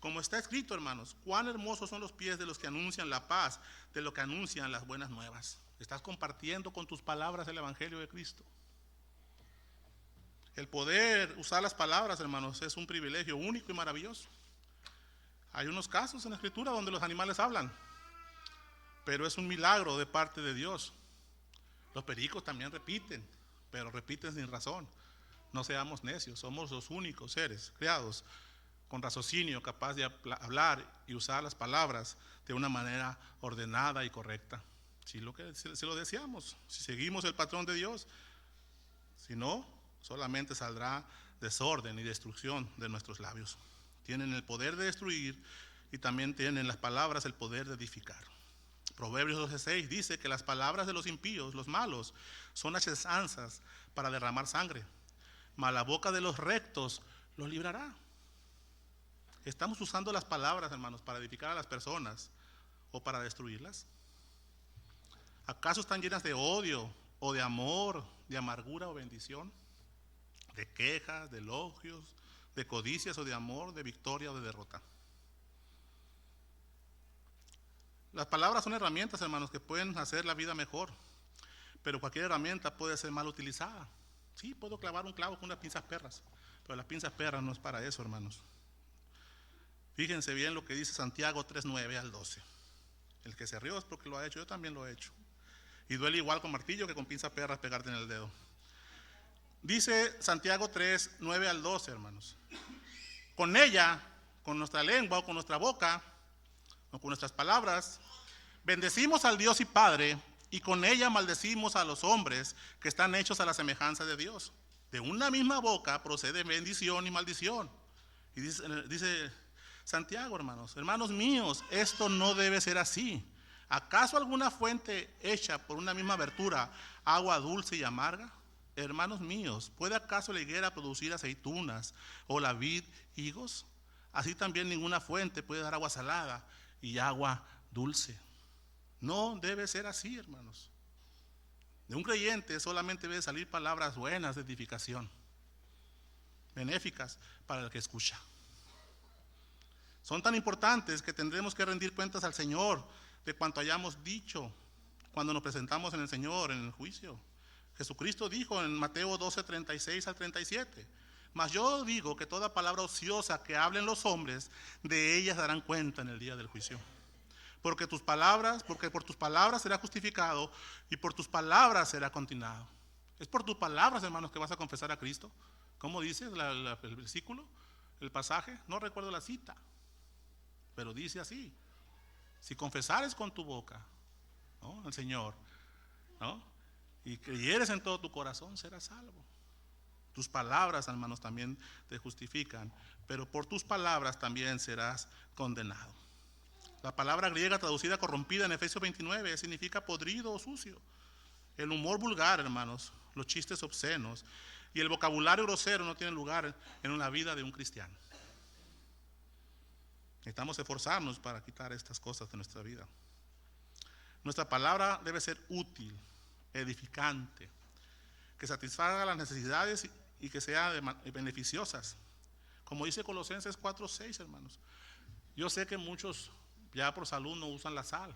Como está escrito, hermanos, cuán hermosos son los pies de los que anuncian la paz, de los que anuncian las buenas nuevas. Estás compartiendo con tus palabras el evangelio de Cristo. El poder usar las palabras, hermanos, es un privilegio único y maravilloso. Hay unos casos en la Escritura donde los animales hablan, pero es un milagro de parte de Dios. Los pericos también repiten, pero repiten sin razón. No seamos necios, somos los únicos seres creados con raciocinio capaz de hablar y usar las palabras de una manera ordenada y correcta. Si lo deseamos, si seguimos el patrón de Dios, si no, solamente saldrá desorden y destrucción de nuestros labios. Tienen el poder de destruir y también tienen las palabras el poder de edificar. Proverbios 12:6 dice que las palabras de los impíos, los malos, son asechanzas para derramar sangre, mas la boca de los rectos los librará. ¿Estamos usando las palabras, hermanos, para edificar a las personas o para destruirlas? ¿Acaso están llenas de odio o de amor, de amargura o bendición? ¿De quejas, de elogios, de codicias o de amor, de victoria o de derrota? Las palabras son herramientas, hermanos, que pueden hacer la vida mejor, pero cualquier herramienta puede ser mal utilizada. Sí, puedo clavar un clavo con unas pinzas perras, pero las pinzas perras no es para eso, hermanos. Fíjense bien lo que dice Santiago 3:9 al 12. El que se rió es porque lo ha hecho, yo también lo he hecho. Y duele igual con martillo que con pinzas perras pegarte en el dedo. Dice Santiago 3:9 al 12, hermanos. Con ella, con nuestra lengua o con nuestra boca, o con nuestras palabras, bendecimos al Dios y Padre, y con ella maldecimos a los hombres que están hechos a la semejanza de Dios. De una misma boca procede bendición y maldición. Y dice Santiago, hermanos míos, esto no debe ser así. ¿Acaso alguna fuente hecha por una misma abertura, agua dulce y amarga? Hermanos míos, ¿puede acaso la higuera producir aceitunas o la vid higos? Así también ninguna fuente puede dar agua salada y agua dulce. No debe ser así, hermanos. De un creyente solamente debe salir palabras buenas de edificación, benéficas para el que escucha. Son tan importantes que tendremos que rendir cuentas al Señor de cuanto hayamos dicho cuando nos presentamos en el Señor en el juicio. Jesucristo dijo en Mateo 12:36 al 37: mas yo digo que toda palabra ociosa que hablen los hombres, de ellas darán cuenta en el día del juicio. Porque por tus palabras será justificado y por tus palabras será condenado. Es por tus palabras, hermanos, que vas a confesar a Cristo. ¿Cómo dice el versículo? El pasaje, no recuerdo la cita, pero dice así: si confesares con tu boca, ¿no?, al Señor, ¿no?, y creyeres en todo tu corazón, serás salvo. Tus palabras, hermanos, también te justifican, pero por tus palabras también serás condenado. La palabra griega traducida corrompida en Efesios 29 significa podrido o sucio. El humor vulgar, hermanos, los chistes obscenos y el vocabulario grosero no tienen lugar en la vida de un cristiano. Necesitamos esforzarnos para quitar estas cosas de nuestra vida. Nuestra palabra debe ser útil, edificante, que satisfaga las necesidades y que sea beneficiosas. Como dice Colosenses 4:6, hermanos. Yo sé que muchos ya por salud no usan la sal,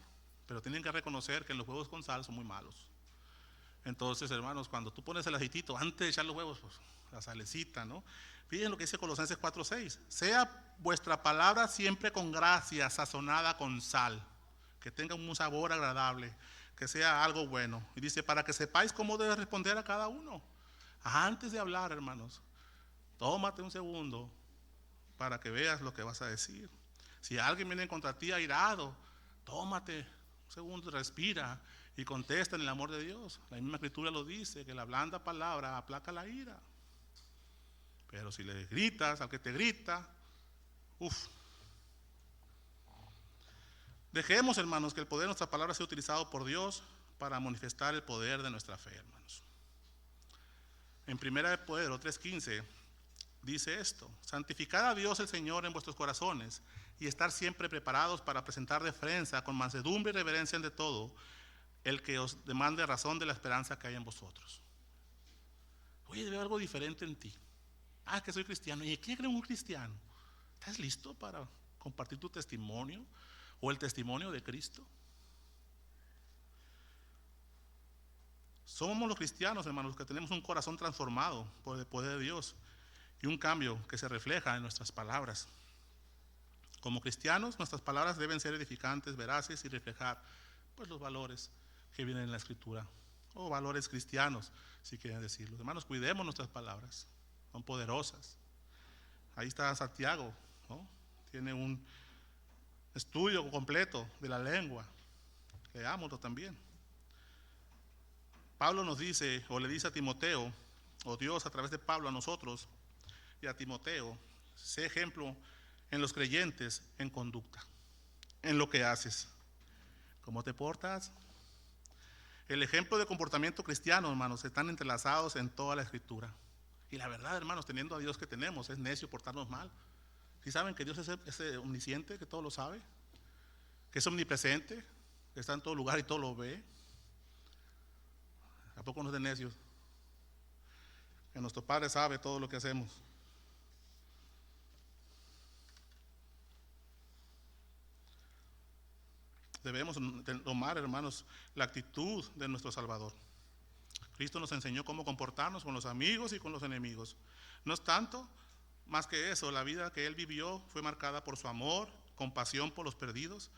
pero tienen que reconocer que los huevos con sal son muy malos. Entonces, hermanos, cuando tú pones el aceitito, antes de echar los huevos, pues, la salecita, ¿no? Fíjense lo que dice Colosenses 4:6. Sea vuestra palabra siempre con gracia, sazonada con sal, que tenga un sabor agradable, que sea algo bueno. Y dice, para que sepáis cómo debes responder a cada uno. Antes de hablar, hermanos, tómate un segundo para que veas lo que vas a decir. Si alguien viene contra ti airado, tómate un segundo, respira y contesta en el amor de Dios. La misma escritura lo dice, que la blanda palabra aplaca la ira. Pero si le gritas al que te grita, dejemos, hermanos, que el poder de nuestra palabra sea utilizado por Dios para manifestar el poder de nuestra fe, hermanos. En 1 Pedro 3:15 dice esto: santificad a Dios el Señor en vuestros corazones y estar siempre preparados para presentar defensa con mansedumbre y reverencia ante todo el que os demande razón de la esperanza que hay en vosotros. Oye, veo algo diferente en ti. Que soy cristiano. ¿Y qué cree un cristiano? ¿Estás listo para compartir tu testimonio o el testimonio de Cristo? Somos los cristianos, hermanos, que tenemos un corazón transformado por el poder de Dios y un cambio que se refleja en nuestras palabras. Como cristianos, nuestras palabras deben ser edificantes, veraces y reflejar, pues, los valores que vienen en la Escritura, o valores cristianos, si quieren decirlo. Hermanos, cuidemos nuestras palabras, son poderosas. Ahí está Santiago, ¿no? Tiene un estudio completo de la lengua. Leámoslo también. Pablo nos dice, o le dice a Timoteo, o Dios a través de Pablo a nosotros y a Timoteo: sé ejemplo en los creyentes en conducta, en lo que haces, cómo te portas. El ejemplo de comportamiento cristiano, hermanos, están entrelazados en toda la Escritura. Y la verdad, hermanos, teniendo a Dios que tenemos, es necio portarnos mal. ¿Sí saben que Dios es omnisciente, que todo lo sabe? Que es omnipresente, que está en todo lugar y todo lo ve. ¿A poco no es de necios? Que nuestro Padre sabe todo lo que hacemos. Debemos tomar, hermanos, la actitud de nuestro Salvador. Cristo nos enseñó cómo comportarnos con los amigos y con los enemigos. No es tanto más que eso, la vida que Él vivió fue marcada por su amor, compasión por los perdidos,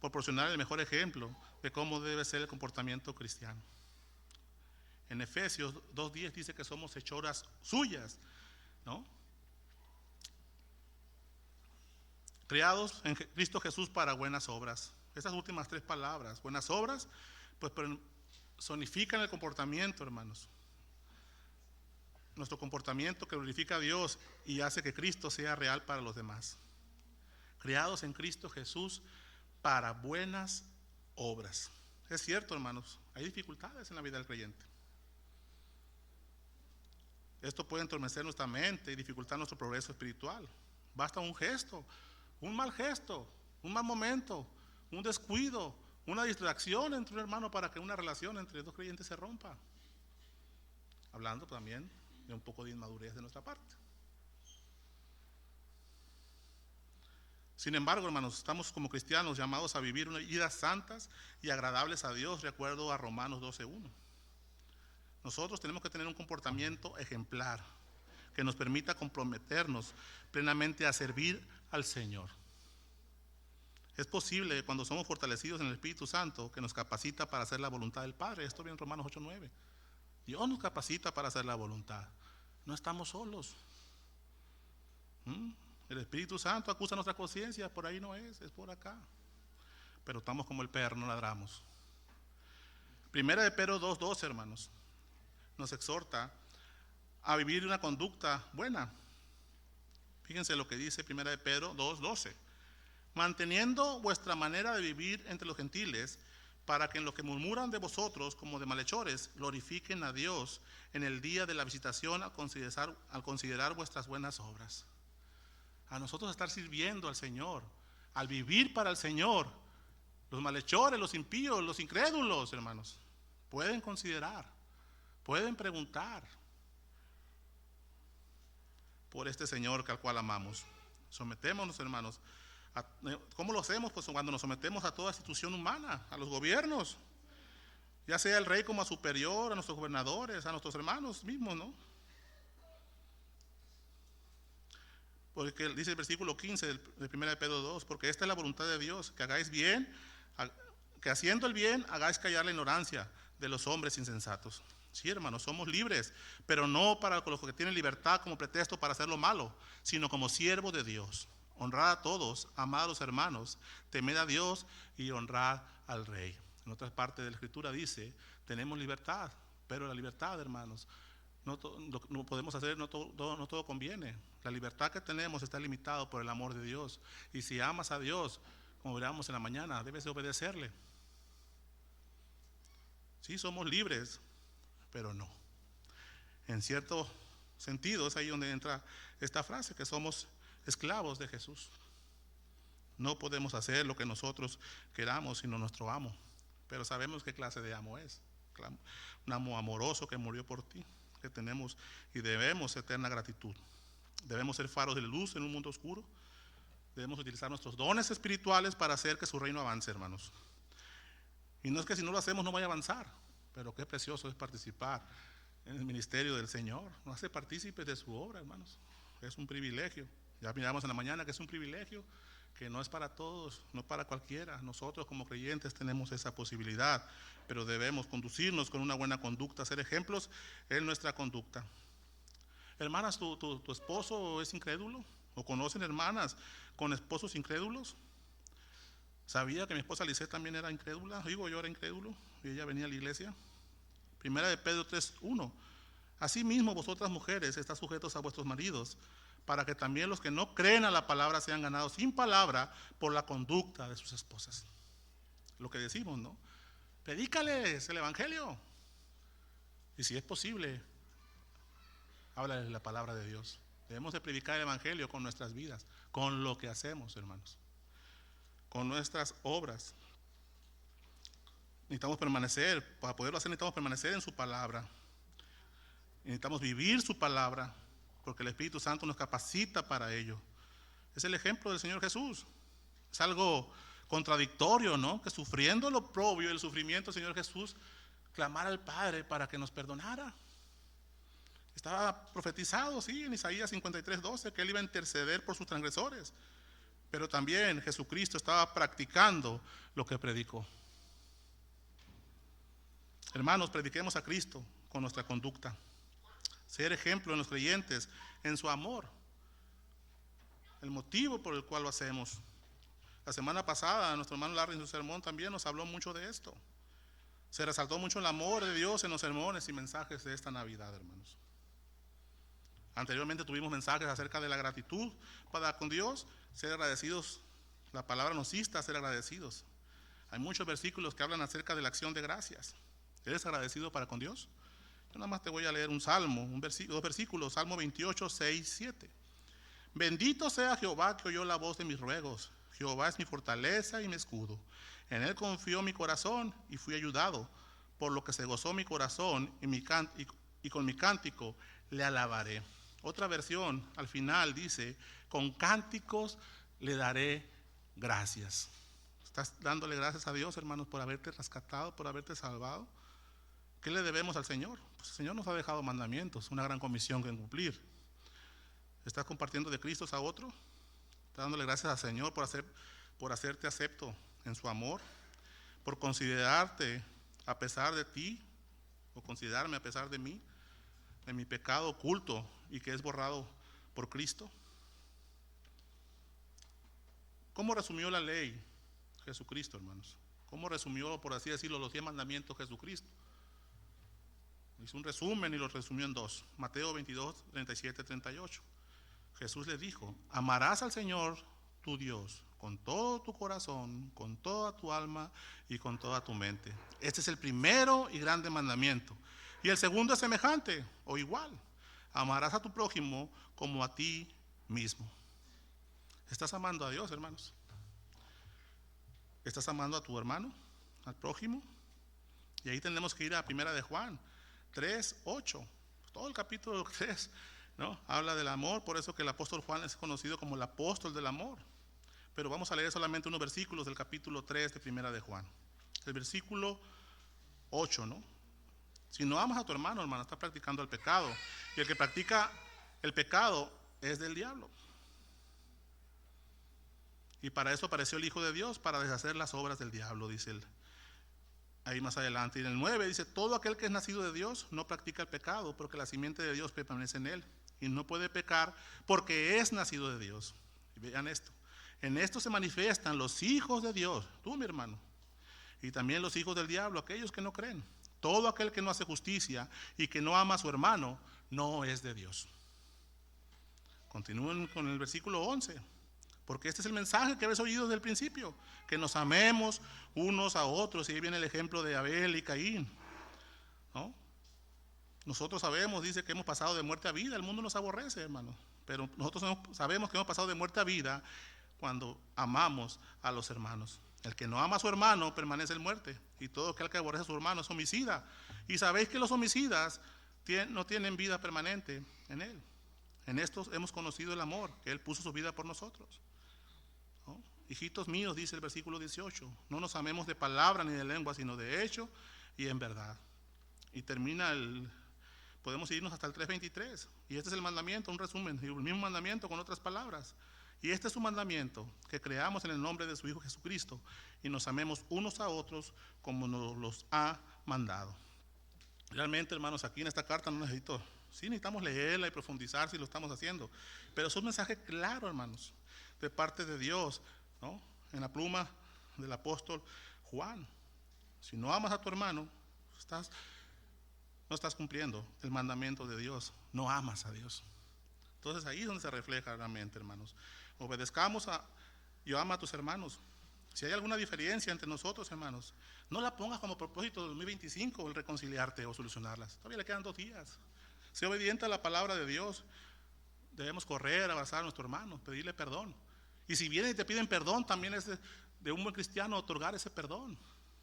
proporcionar el mejor ejemplo de cómo debe ser el comportamiento cristiano. En Efesios 2:10 dice que somos hechuras suyas, ¿no? Creados en Cristo Jesús para buenas obras. Esas últimas tres palabras, buenas obras, pues personifican el comportamiento, hermanos. Nuestro comportamiento que glorifica a Dios y hace que Cristo sea real para los demás. Creados en Cristo Jesús para buenas obras. Es cierto, hermanos, hay dificultades en la vida del creyente. Esto puede entorpecer nuestra mente y dificultar nuestro progreso espiritual. Basta un gesto, un mal gesto, un mal momento, un descuido, una distracción entre un hermano para que una relación entre dos creyentes se rompa. Hablando también de un poco de inmadurez de nuestra parte. Sin embargo, hermanos, estamos como cristianos llamados a vivir unas vidas santas y agradables a Dios, de acuerdo a Romanos 12:1. Nosotros tenemos que tener un comportamiento ejemplar que nos permita comprometernos plenamente a servir al Señor. Es posible cuando somos fortalecidos en el Espíritu Santo, que nos capacita para hacer la voluntad del Padre. Esto viene en Romanos 8:9. Dios nos capacita para hacer la voluntad. No estamos solos. El Espíritu Santo acusa nuestra conciencia, por ahí no es por acá. Pero estamos como el perro, no ladramos. 1 Pedro 2:12, hermanos, nos exhorta a vivir una conducta buena. Fíjense lo que dice 1 Pedro 2:12. Manteniendo vuestra manera de vivir entre los gentiles, para que en lo que murmuran de vosotros como de malhechores, glorifiquen a Dios en el día de la visitación al considerar vuestras buenas obras. A nosotros estar sirviendo al Señor, al vivir para el Señor, los malhechores, los impíos, los incrédulos, hermanos, pueden considerar, pueden preguntar por este Señor al cual amamos. Sometémonos, hermanos, ¿Cómo lo hacemos? Pues cuando nos sometemos a toda institución humana, a los gobiernos, ya sea el rey como a superior, a nuestros gobernadores, a nuestros hermanos mismos, ¿no? Porque dice el versículo 15 de 1 de Pedro 2, porque esta es la voluntad de Dios, que hagáis bien, que haciendo el bien hagáis callar la ignorancia de los hombres insensatos. Sí, hermanos, somos libres, pero no para los que tienen libertad como pretexto para hacer lo malo, sino como siervos de Dios. Honrad a todos, amad a los hermanos, temed a Dios y honrad al Rey. En otra parte de la Escritura dice, tenemos libertad, pero la libertad, hermanos, no podemos hacer, no todo conviene. La libertad que tenemos está limitada por el amor de Dios. Y si amas a Dios, como veremos en la mañana, debes de obedecerle. Sí, somos libres, pero no. En cierto sentido es ahí donde entra esta frase, que somos esclavos de Jesús. No podemos hacer lo que nosotros queramos, sino nuestro amo. Pero sabemos qué clase de amo es. Un amo amoroso que murió por ti, que tenemos y debemos eterna gratitud. Debemos ser faros de luz en un mundo oscuro. Debemos utilizar nuestros dones espirituales para hacer que su reino avance, hermanos. Y no es que si no lo hacemos no vaya a avanzar, pero qué precioso es participar en el ministerio del Señor. Nos hace partícipes de su obra, hermanos. Es un privilegio. Ya miramos en la mañana que es un privilegio, que no es para todos, no para cualquiera. Nosotros como creyentes tenemos esa posibilidad, pero debemos conducirnos con una buena conducta, ser ejemplos en nuestra conducta. Hermanas, ¿tu esposo es incrédulo? ¿O conocen hermanas con esposos incrédulos? ¿Sabía que mi esposa Lisette también era incrédula? Digo, yo era incrédulo y ella venía a la iglesia. Primera de Pedro 3:1. Asimismo, vosotras mujeres, estáis sujetos a vuestros maridos, para que también los que no creen a la palabra sean ganados sin palabra por la conducta de sus esposas. Lo que decimos, ¿no? Predícales el evangelio. Y si es posible, háblales la palabra de Dios. Debemos de predicar el evangelio con nuestras vidas, con lo que hacemos, hermanos, con nuestras obras. Necesitamos permanecer, para poderlo hacer necesitamos permanecer en su palabra. Necesitamos vivir su palabra, porque el Espíritu Santo nos capacita para ello. Es el ejemplo del Señor Jesús. Es algo contradictorio, ¿no? Que sufriendo lo propio, el sufrimiento del Señor Jesús, clamara al Padre para que nos perdonara. Estaba profetizado, sí, en Isaías 53:12, que Él iba a interceder por sus transgresores. Pero también Jesucristo estaba practicando lo que predicó. Hermanos, prediquemos a Cristo con nuestra conducta. Ser ejemplo en los creyentes, en su amor. El motivo por el cual lo hacemos. La semana pasada, nuestro hermano Larry en su sermón también nos habló mucho de esto. Se resaltó mucho el amor de Dios en los sermones y mensajes de esta Navidad, hermanos. Anteriormente tuvimos mensajes acerca de la gratitud para con Dios, ser agradecidos. La palabra nos insta a ser agradecidos. Hay muchos versículos que hablan acerca de la acción de gracias. ¿Eres agradecido para con Dios? Yo nada más te voy a leer un salmo, dos versículos, Salmo 28, 6, 7. Bendito sea Jehová que oyó la voz de mis ruegos. Jehová es mi fortaleza y mi escudo. En él confió mi corazón y fui ayudado, por lo que se gozó mi corazón y con mi cántico le alabaré. Otra versión al final dice, con cánticos le daré gracias. ¿Estás dándole gracias a Dios, hermanos, por haberte rescatado, por haberte salvado? ¿Qué le debemos al Señor? Pues el Señor nos ha dejado mandamientos, una gran comisión que cumplir. ¿Estás compartiendo de Cristo a otro? ¿Estás dándole gracias al Señor por hacerte acepto en su amor? ¿Por considerarte a pesar de ti? ¿O considerarme a pesar de mí? De mi pecado oculto y que es borrado por Cristo. ¿Cómo resumió la ley Jesucristo, hermanos? ¿Cómo resumió, por así decirlo, los 10 mandamientos Jesucristo? Hizo un resumen y lo resumió en dos. Mateo 22, 37, 38. Jesús le dijo, amarás al Señor tu Dios con todo tu corazón, con toda tu alma y con toda tu mente. Este es el primero y grande mandamiento. Y el segundo es semejante o igual. Amarás a tu prójimo como a ti mismo. ¿Estás amando a Dios, hermanos? ¿Estás amando a tu hermano, al prójimo? Y ahí tenemos que ir a Primera de Juan 3:8. Todo el capítulo 3, ¿no? Habla del amor, por eso que el apóstol Juan es conocido como el apóstol del amor. pero vamos a leer solamente unos versículos del capítulo 3 de Primera de Juan. El versículo 8, ¿no? Si no amas a tu hermano, hermano, estás practicando el pecado. Y el que practica el pecado es del diablo. Y para eso apareció el Hijo de Dios, para deshacer las obras del diablo, dice él. Ahí más adelante. Y en el 9 dice, todo aquel que es nacido de Dios no practica el pecado, porque la simiente de Dios permanece en él. Y no puede pecar porque es nacido de Dios. Y vean esto. En esto se manifiestan los hijos de Dios, tú mi hermano, y también los hijos del diablo, aquellos que no creen. Todo aquel que no hace justicia y que no ama a su hermano, no es de Dios. Continúen con el versículo 11. Porque este es el mensaje que habéis oído desde el principio, que nos amemos unos a otros. Y ahí viene el ejemplo de Abel y Caín, ¿no? Nosotros sabemos, dice, que hemos pasado de muerte a vida. El mundo nos aborrece, hermano, pero nosotros sabemos que hemos pasado de muerte a vida cuando amamos a los hermanos. El que no ama a su hermano permanece en muerte, y todo aquel que aborrece a su hermano es homicida. Y sabéis que los homicidas no tienen vida permanente en él. En estos hemos conocido el amor, que él puso su vida por nosotros. ¿No? Hijitos míos, dice el versículo 18, no nos amemos de palabra ni de lengua, sino de hecho y en verdad. Y termina podemos irnos hasta el 3:23. Y este es el mandamiento, un resumen, el mismo mandamiento con otras palabras. Y este es su mandamiento, que creamos en el nombre de su Hijo Jesucristo y nos amemos unos a otros como nos los ha mandado. Realmente, hermanos, aquí en esta carta no necesitamos leerla y profundizar si lo estamos haciendo, pero es un mensaje claro, hermanos, de parte de Dios, ¿no? En la pluma del apóstol Juan. Si no amas a tu hermano, no estás cumpliendo el mandamiento de Dios, no amas a Dios. Entonces ahí es donde se refleja realmente, hermanos. Obedezcamos y ama a tus hermanos. Si hay alguna diferencia entre nosotros, hermanos, no la pongas como propósito de 2025 el reconciliarte o solucionarlas. Todavía le quedan 2 días. Sé obediente a la palabra de Dios. Debemos correr, abrazar a nuestro hermano, pedirle perdón. Y si vienen y te piden perdón, también es de un buen cristiano otorgar ese perdón.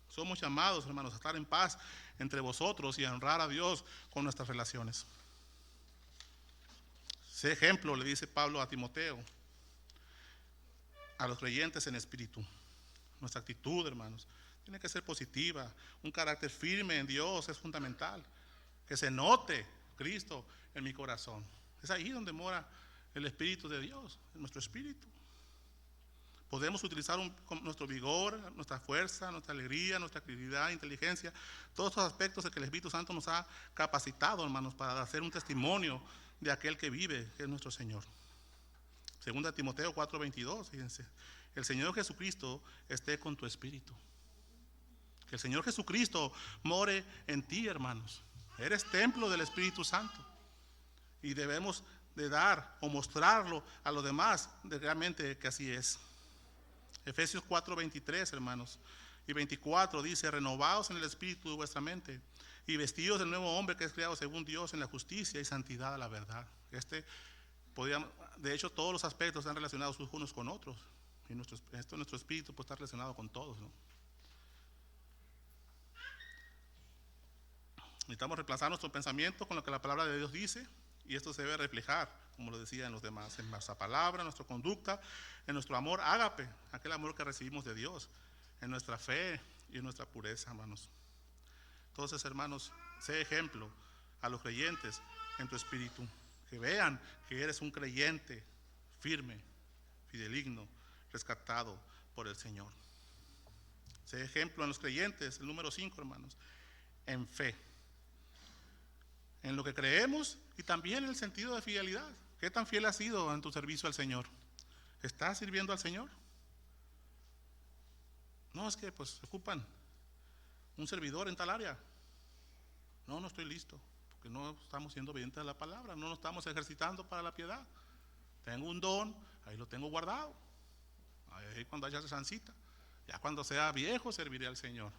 Somos llamados, hermanos, a estar en paz entre vosotros y a honrar a Dios con nuestras relaciones. Sé ejemplo, le dice Pablo a Timoteo, a los creyentes en espíritu. Nuestra actitud, hermanos, tiene que ser positiva. Un carácter firme en Dios es fundamental. Que se note Cristo en mi corazón. Es ahí donde mora el Espíritu de Dios, en nuestro espíritu. Podemos utilizar nuestro vigor, nuestra fuerza, nuestra alegría, nuestra creatividad, inteligencia, todos estos aspectos en que el Espíritu Santo nos ha capacitado, hermanos, para hacer un testimonio de aquel que vive, que es nuestro Señor. Segunda Timoteo 4:22, fíjense. El Señor Jesucristo esté con tu espíritu. Que el Señor Jesucristo more en ti, hermanos. Eres templo del Espíritu Santo. Y debemos de dar o mostrarlo a los demás de realmente que así es. Efesios 4:23, hermanos, y 24 dice, renovaos en el espíritu de vuestra mente y vestidos del nuevo hombre que es creado según Dios en la justicia y santidad a la verdad. De hecho, todos los aspectos están relacionados unos con otros. Y nuestro espíritu puede estar relacionado con todos, ¿no? Necesitamos reemplazar nuestro pensamiento con lo que la palabra de Dios dice, y esto se debe reflejar, como lo decía en los demás, en nuestra palabra, en nuestra conducta, en nuestro amor ágape, aquel amor que recibimos de Dios, en nuestra fe y en nuestra pureza, hermanos. Entonces, hermanos, sé ejemplo a los creyentes en tu espíritu, que vean que eres un creyente firme, fideligno, rescatado por el Señor. Sé ejemplo en los creyentes, el número 5, hermanos, en fe, en lo que creemos y también en el sentido de fidelidad. ¿Qué tan fiel has sido en tu servicio al Señor? ¿Estás sirviendo al Señor? No, es que pues ocupan un servidor en tal área. No estoy listo, porque no estamos siendo obedientes a la palabra, no nos estamos ejercitando para la piedad. Tengo un don, ahí lo tengo guardado. Ahí cuando haya chancita, ya cuando sea viejo serviré al Señor.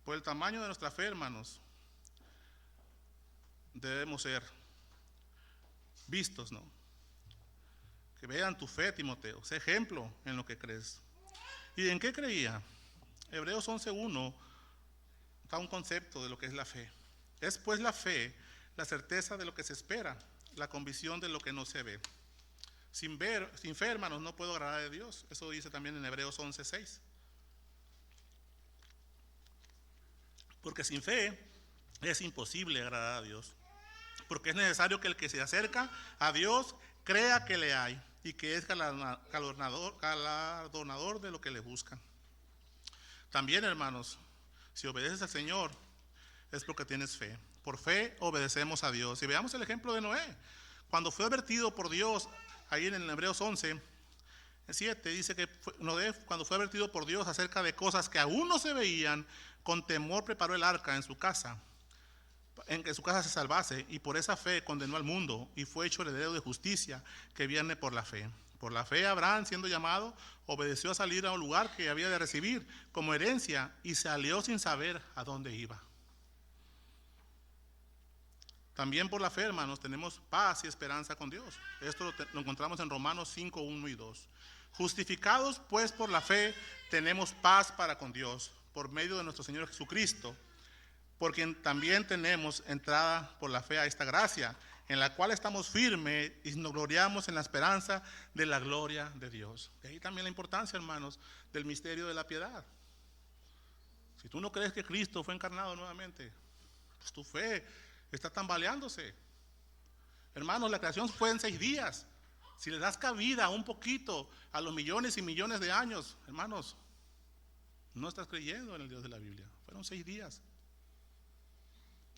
Por el tamaño de nuestra fe, hermanos, debemos ser vistos, ¿no? Que vean tu fe, Timoteo, sé ejemplo en lo que crees. ¿Y en qué creía? Hebreos 11:1 da un concepto de lo que es la fe. Es pues la fe, la certeza de lo que se espera la convicción de lo que no se ve. Sin fe, hermanos, no puedo agradar a Dios. Eso dice también en Hebreos 11:6. Porque sin fe es imposible agradar a Dios. Porque es necesario que el que se acerca a Dios crea que le hay y que es galardonador de lo que le buscan. También, hermanos, si obedeces al Señor es porque tienes fe. Por fe obedecemos a Dios. Y veamos el ejemplo de Noé. Cuando fue advertido por Dios, ahí en el Hebreos 11:7, dice que Noé, cuando fue advertido por Dios acerca de cosas que aún no se veían, con temor preparó el arca en su casa, en que su casa se salvase, y por esa fe condenó al mundo y fue hecho heredero de justicia que viene por la fe. Por la fe Abraham, siendo llamado, obedeció a salir a un lugar que había de recibir como herencia y salió sin saber a dónde iba. También por la fe, hermanos, tenemos paz y esperanza con Dios. Esto lo encontramos en Romanos 5:1 y 2. Justificados pues por la fe, tenemos paz para con Dios, por medio de nuestro Señor Jesucristo, por quien también tenemos entrada por la fe a esta gracia, en la cual estamos firmes y nos gloriamos en la esperanza de la gloria de Dios. De ahí también la importancia, hermanos, del misterio de la piedad. Si tú no crees que Cristo fue encarnado nuevamente, pues tu fe está tambaleándose. Hermanos, la creación fue en 6 días. Si le das cabida un poquito a los millones y millones de años, hermanos, no estás creyendo en el Dios de la Biblia. Fueron 6 días.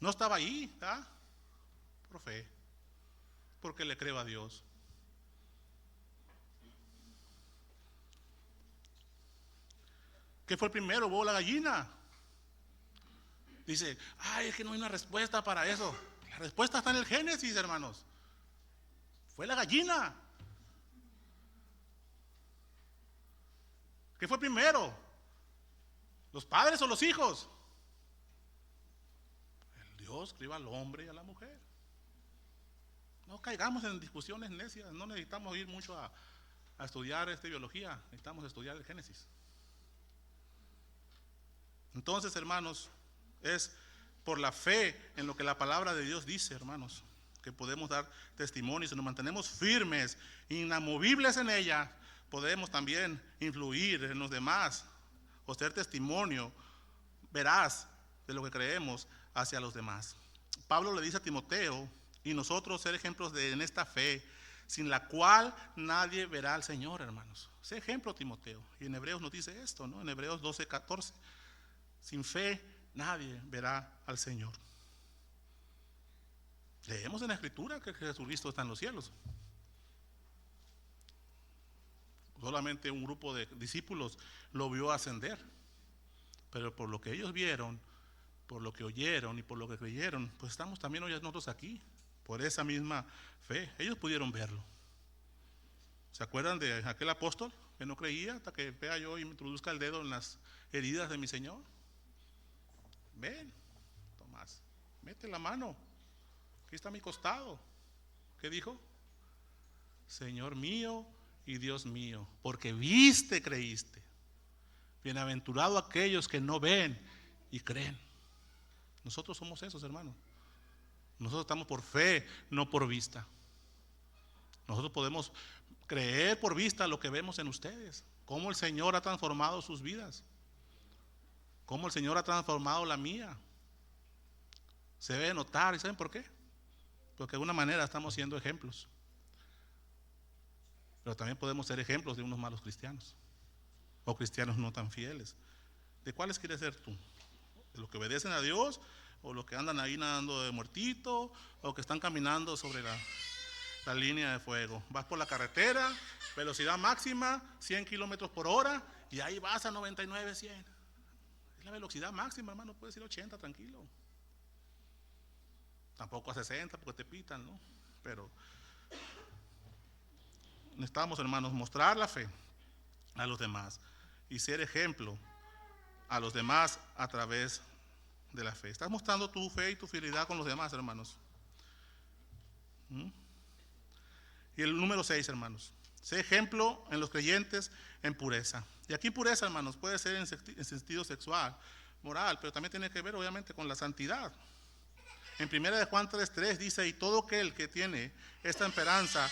No estaba ahí, ¿ah? Por fe, porque le creo a Dios. ¿Qué fue el primero, huevo o la gallina? Dice, ay, es que no hay una respuesta para eso. La respuesta está en el Génesis, hermanos. Fue la gallina. ¿Qué fue primero? ¿Los padres o los hijos? El Dios crió al hombre y a la mujer. No caigamos en discusiones necias. No necesitamos ir mucho a estudiar biología. Necesitamos estudiar el Génesis. Entonces, hermanos, es por la fe en lo que la palabra de Dios dice, hermanos, que podemos dar testimonio. Si nos mantenemos firmes, inamovibles en ella, podemos también influir en los demás o ser testimonio veraz de lo que creemos hacia los demás. Pablo le dice a Timoteo, y nosotros ser ejemplos en esta fe, sin la cual nadie verá al Señor, hermanos. Sé ejemplo, Timoteo. Y en Hebreos nos dice esto, ¿no? En Hebreos 12:14. Sin fe nadie verá al Señor. Leemos en la Escritura que Jesucristo está en los cielos. Solamente un grupo de discípulos lo vio ascender. Pero por lo que ellos vieron, por lo que oyeron y por lo que creyeron, pues estamos también hoy nosotros aquí, por esa misma fe. Ellos pudieron verlo. ¿Se acuerdan de aquel apóstol que no creía hasta que vea yo y me introduzca el dedo en las heridas de mi Señor? Ven, Tomás, mete la mano, aquí está mi costado. ¿Qué dijo? Señor mío y Dios mío, porque viste, creíste. Bienaventurado aquellos que no ven y creen. Nosotros somos esos, hermanos. Nosotros estamos por fe, no por vista. Nosotros podemos creer por vista lo que vemos en ustedes, cómo el Señor ha transformado sus vidas, cómo el Señor ha transformado la mía. Se debe notar, ¿y saben por qué? Porque de alguna manera estamos siendo ejemplos. Pero también podemos ser ejemplos de unos malos cristianos, o cristianos no tan fieles. ¿De cuáles quieres ser tú? ¿De los que obedecen a Dios, o los que andan ahí nadando de muertito, o que están caminando sobre la línea de fuego? Vas por la carretera, velocidad máxima 100 kilómetros por hora, y ahí vas a 99, 100. Es la velocidad máxima, hermano. Puedes ir a 80 tranquilo. Tampoco a 60 porque te pitan, ¿no? Pero necesitamos, hermanos, mostrar la fe a los demás y ser ejemplo a los demás a través de la fe. Estás mostrando tu fe y tu fidelidad con los demás, hermanos. Y el número 6, hermanos. Sé ejemplo en los creyentes en pureza. Y aquí pureza, hermanos, puede ser en sentido sexual, moral, pero también tiene que ver obviamente con la santidad. En 1 Juan 3:3 dice, y todo aquel que tiene esta esperanza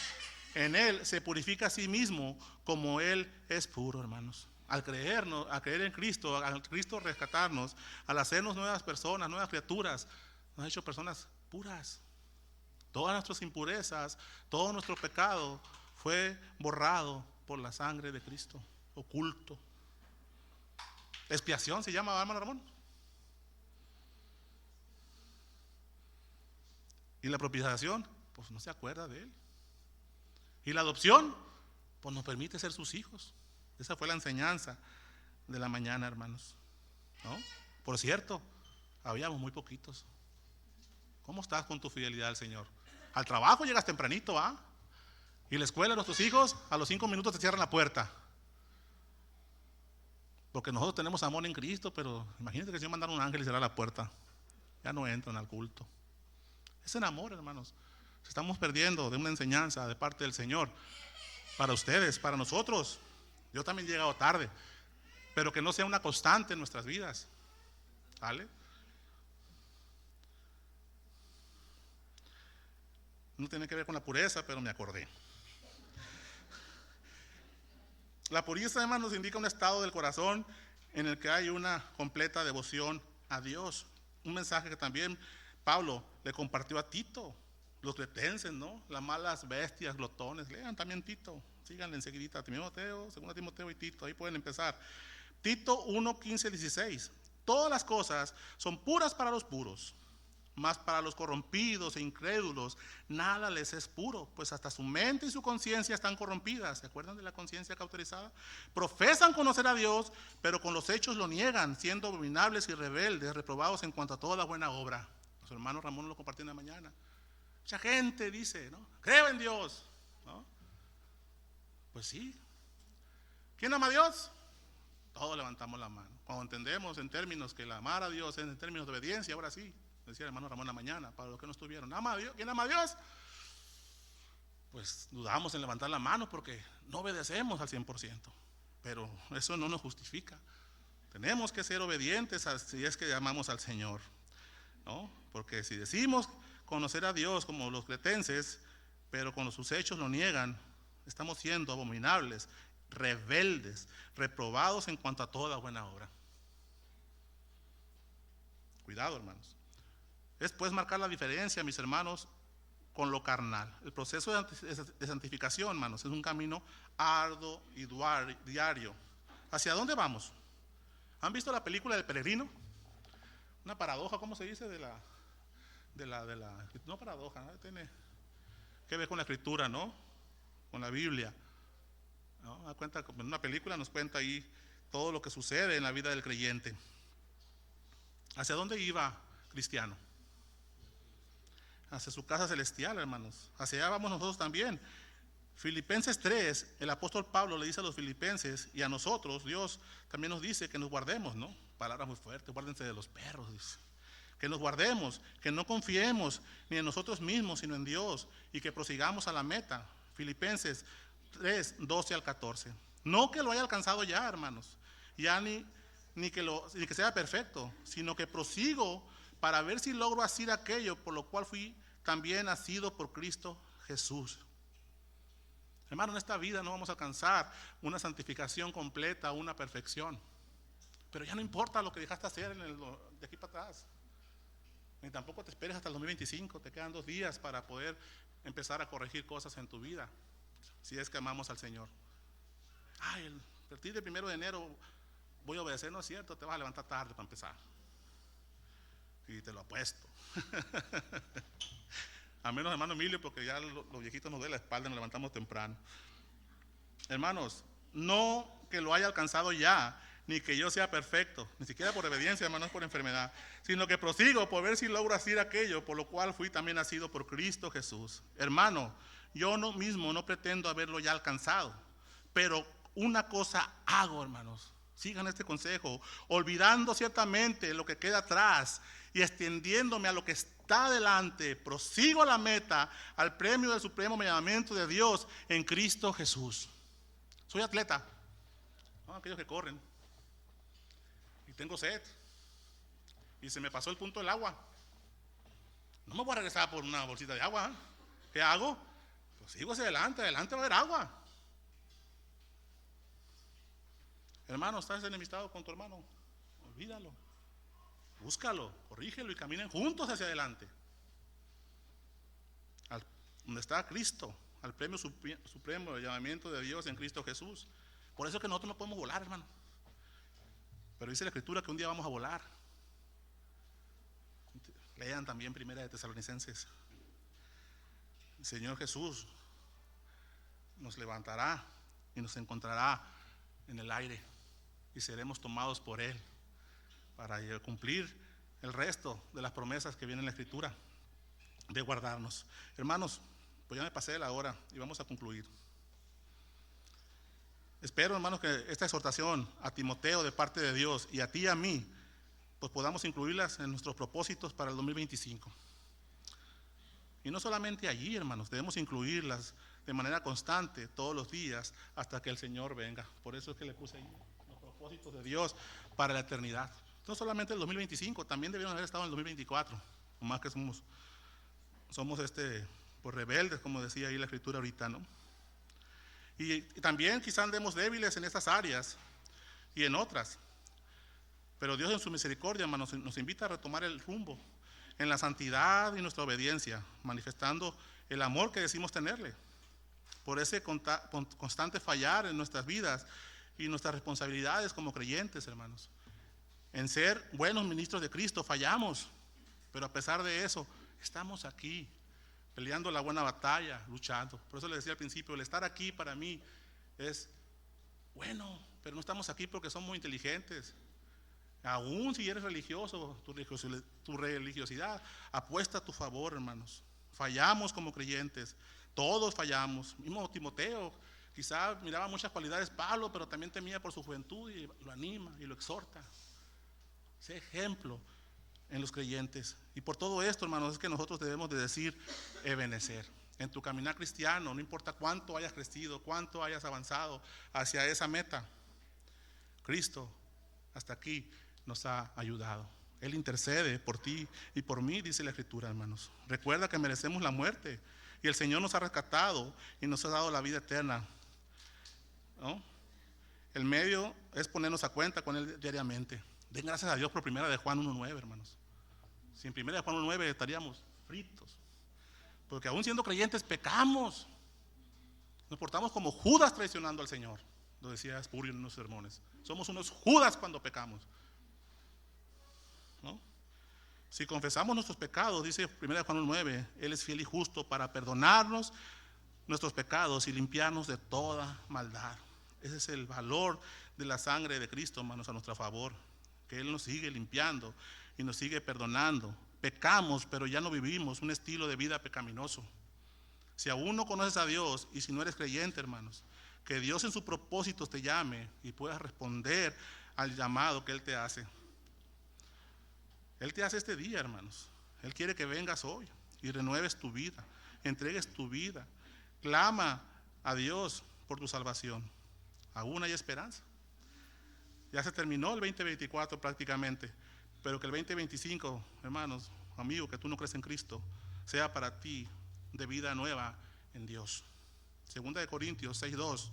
en Él se purifica a sí mismo como Él es puro, hermanos. Al creer en Cristo, al Cristo rescatarnos, al hacernos nuevas personas, nuevas criaturas, nos ha hecho personas puras. Todas nuestras impurezas, todo nuestro pecado fue borrado por la sangre de Cristo, oculto. Expiación se llama, hermano Ramón. Y la propiciación, pues no se acuerda de Él. Y la adopción, pues nos permite ser sus hijos. Esa fue la enseñanza de la mañana, hermanos, ¿no? Por cierto, habíamos muy poquitos. ¿Cómo estás con tu fidelidad al Señor? Al trabajo llegas tempranito, ¿ah? Y la escuela de nuestros hijos, a los 5 minutos te cierran la puerta. Porque nosotros tenemos amor en Cristo, pero imagínate que el Señor mandara un ángel y cerrar la puerta. Ya no entran al culto. Es en amor, hermanos. Estamos perdiendo de una enseñanza de parte del Señor. Para ustedes, para nosotros. Yo también he llegado tarde. Pero que no sea una constante en nuestras vidas. ¿Vale? No tiene que ver con la pureza, pero me acordé. La pureza, hermanos, indica un estado del corazón en el que hay una completa devoción a Dios. Un mensaje que también Pablo le compartió a Tito, los cretenses, ¿no? Las malas bestias, glotones. Lean también Tito, síganle enseguidita, Timoteo, 2 Timoteo y Tito, ahí pueden empezar. Tito 1, 15, 16. Todas las cosas son puras para los puros, mas para los corrompidos e incrédulos nada les es puro, pues hasta su mente y su conciencia están corrompidas. ¿Se acuerdan de la conciencia cauterizada? Profesan conocer a Dios, pero con los hechos lo niegan, siendo abominables y rebeldes, reprobados en cuanto a toda buena obra. Los hermanos Ramón lo compartió en la mañana. Mucha gente dice, ¿no? Creo en Dios, ¿no? Pues sí. ¿Quién ama a Dios? Todos levantamos la mano. Cuando entendemos en términos que el amar a Dios es en términos de obediencia, ahora sí. Decía el hermano Ramón en la mañana, para los que no estuvieron, ¿ama a Dios? ¿Quién ama a Dios? Pues dudamos en levantar la mano porque no obedecemos al 100%, pero eso no nos justifica. Tenemos que ser obedientes si es que amamos al Señor, ¿no? Porque si decimos conocer a Dios como los cretenses, pero con sus hechos lo niegan, estamos siendo abominables, rebeldes, reprobados en cuanto a toda buena obra. Cuidado, hermanos. Es pues marcar la diferencia, mis hermanos, con lo carnal. El proceso de santificación, hermanos, es un camino arduo y diario. ¿Hacia dónde vamos? ¿Han visto la película del peregrino? Una paradoja, ¿cómo se dice? No paradoja, ¿no? Tiene que ver con la escritura, ¿no? Con la Biblia, ¿no? En una película nos cuenta ahí todo lo que sucede en la vida del creyente. ¿Hacia dónde iba Cristiano? Hacia su casa celestial, hermanos. Hacia allá vamos nosotros también. Filipenses 3, el apóstol Pablo le dice a los filipenses y a nosotros, Dios también nos dice que nos guardemos, ¿no? Palabras muy fuertes, guárdense de los perros, dice. Que nos guardemos, que no confiemos ni en nosotros mismos, sino en Dios, y que prosigamos a la meta. Filipenses 3, 12 al 14. No que lo haya alcanzado ya, hermanos, ya ni que sea perfecto, sino que prosigo para ver si logro hacer aquello por lo cual fui también nacido por Cristo Jesús. Hermano, en esta vida no vamos a alcanzar una santificación completa, una perfección. Pero ya no importa lo que dejaste hacer de aquí para atrás. Ni tampoco te esperes hasta el 2025, te quedan 2 días para poder empezar a corregir cosas en tu vida, si es que amamos al Señor. Ay, a partir del 1 de enero voy a obedecer, no es cierto, te vas a levantar tarde para empezar. Y te lo apuesto. A menos hermano Emilio, porque ya los viejitos nos duele la espalda y nos levantamos temprano. Hermanos, no que lo haya alcanzado ya, ni que yo sea perfecto, ni siquiera por obediencia, hermanos, por enfermedad, sino que prosigo por ver si logro hacer aquello por lo cual fui también nacido por Cristo Jesús. Hermano, yo mismo no pretendo haberlo ya alcanzado, pero una cosa hago, hermanos. Sigan este consejo, olvidando ciertamente lo que queda atrás y extendiéndome a lo que está delante, prosigo a la meta, al premio del supremo llamamiento de Dios en Cristo Jesús. Soy atleta, ¿no? Aquellos que corren, y tengo sed, y se me pasó el punto del agua, No me voy a regresar por una bolsita de agua. ¿Qué hago? Pues sigo hacia adelante, adelante va a haber agua. Hermano, estás enemistado con tu hermano, olvídalo, búscalo, corrígelo y caminen juntos hacia adelante. Donde está Cristo, al premio supremo del llamamiento de Dios en Cristo Jesús. Por eso es que nosotros no podemos volar, hermano. Pero dice la Escritura que un día vamos a volar. Lean también Primera de Tesalonicenses. El Señor Jesús nos levantará y nos encontrará en el aire y seremos tomados por Él para cumplir el resto de las promesas que vienen en la Escritura de guardarnos. Hermanos, pues ya me pasé de la hora y vamos a concluir. Espero, hermanos, que esta exhortación a Timoteo de parte de Dios y a ti y a mí, pues podamos incluirlas en nuestros propósitos para el 2025. Y no solamente allí, hermanos, debemos incluirlas de manera constante todos los días hasta que el Señor venga. Por eso es que le puse ahí los propósitos de Dios para la eternidad. No solamente el 2025, también debieron haber estado en el 2024, más que somos pues rebeldes, como decía ahí la Escritura ahorita, ¿no? Y también quizás andemos débiles en estas áreas y en otras. Pero Dios en su misericordia, hermanos, nos invita a retomar el rumbo en la santidad y nuestra obediencia, manifestando el amor que decimos tenerle. Por ese constante fallar en nuestras vidas y nuestras responsabilidades como creyentes, hermanos. En ser buenos ministros de Cristo fallamos, pero a pesar de eso, estamos aquí, peleando la buena batalla, luchando. Por eso les decía al principio, el estar aquí para mí es bueno, pero no estamos aquí porque somos muy inteligentes. Aún si eres religioso, tu religiosidad apuesta a tu favor, hermanos. Fallamos como creyentes, todos fallamos. Mismo Timoteo, quizás miraba muchas cualidades Pablo, pero también temía por su juventud y lo anima y lo exhorta. Sé ejemplo en los creyentes. Y por todo esto, hermanos, es que nosotros debemos de decir Ebenecer. En tu caminar cristiano, no importa cuánto hayas crecido, cuánto hayas avanzado hacia esa meta, Cristo hasta aquí nos ha ayudado. Él intercede por ti y por mí, dice la Escritura, hermanos. Recuerda que merecemos la muerte y el Señor nos ha rescatado y nos ha dado la vida eterna, ¿no? El medio es ponernos a cuenta con Él diariamente. Den gracias a Dios por 1 de Juan 1:9, hermanos. Si en 1 de Juan 1:9 estaríamos fritos, porque aún siendo creyentes pecamos, nos portamos como Judas traicionando al Señor. Lo decía Spurgeon en unos sermones. Somos unos Judas cuando pecamos, ¿no? Si confesamos nuestros pecados, dice 1 de Juan 1:9, Él es fiel y justo para perdonarnos nuestros pecados y limpiarnos de toda maldad. Ese es el valor de la sangre de Cristo, hermanos, a nuestro favor, que Él nos sigue limpiando y nos sigue perdonando. Pecamos, pero ya no vivimos un estilo de vida pecaminoso. Si aún no conoces a Dios y si no eres creyente, hermanos, que Dios en sus propósitos te llame y puedas responder al llamado que Él te hace. Él te hace este día, hermanos. Él quiere que vengas hoy y renueves tu vida, entregues tu vida. Clama a Dios por tu salvación. Aún hay esperanza. Ya se terminó el 2024 prácticamente, pero que el 2025, hermanos, amigo, que tú no crees en Cristo, sea para ti de vida nueva en Dios. Segunda de Corintios 6:2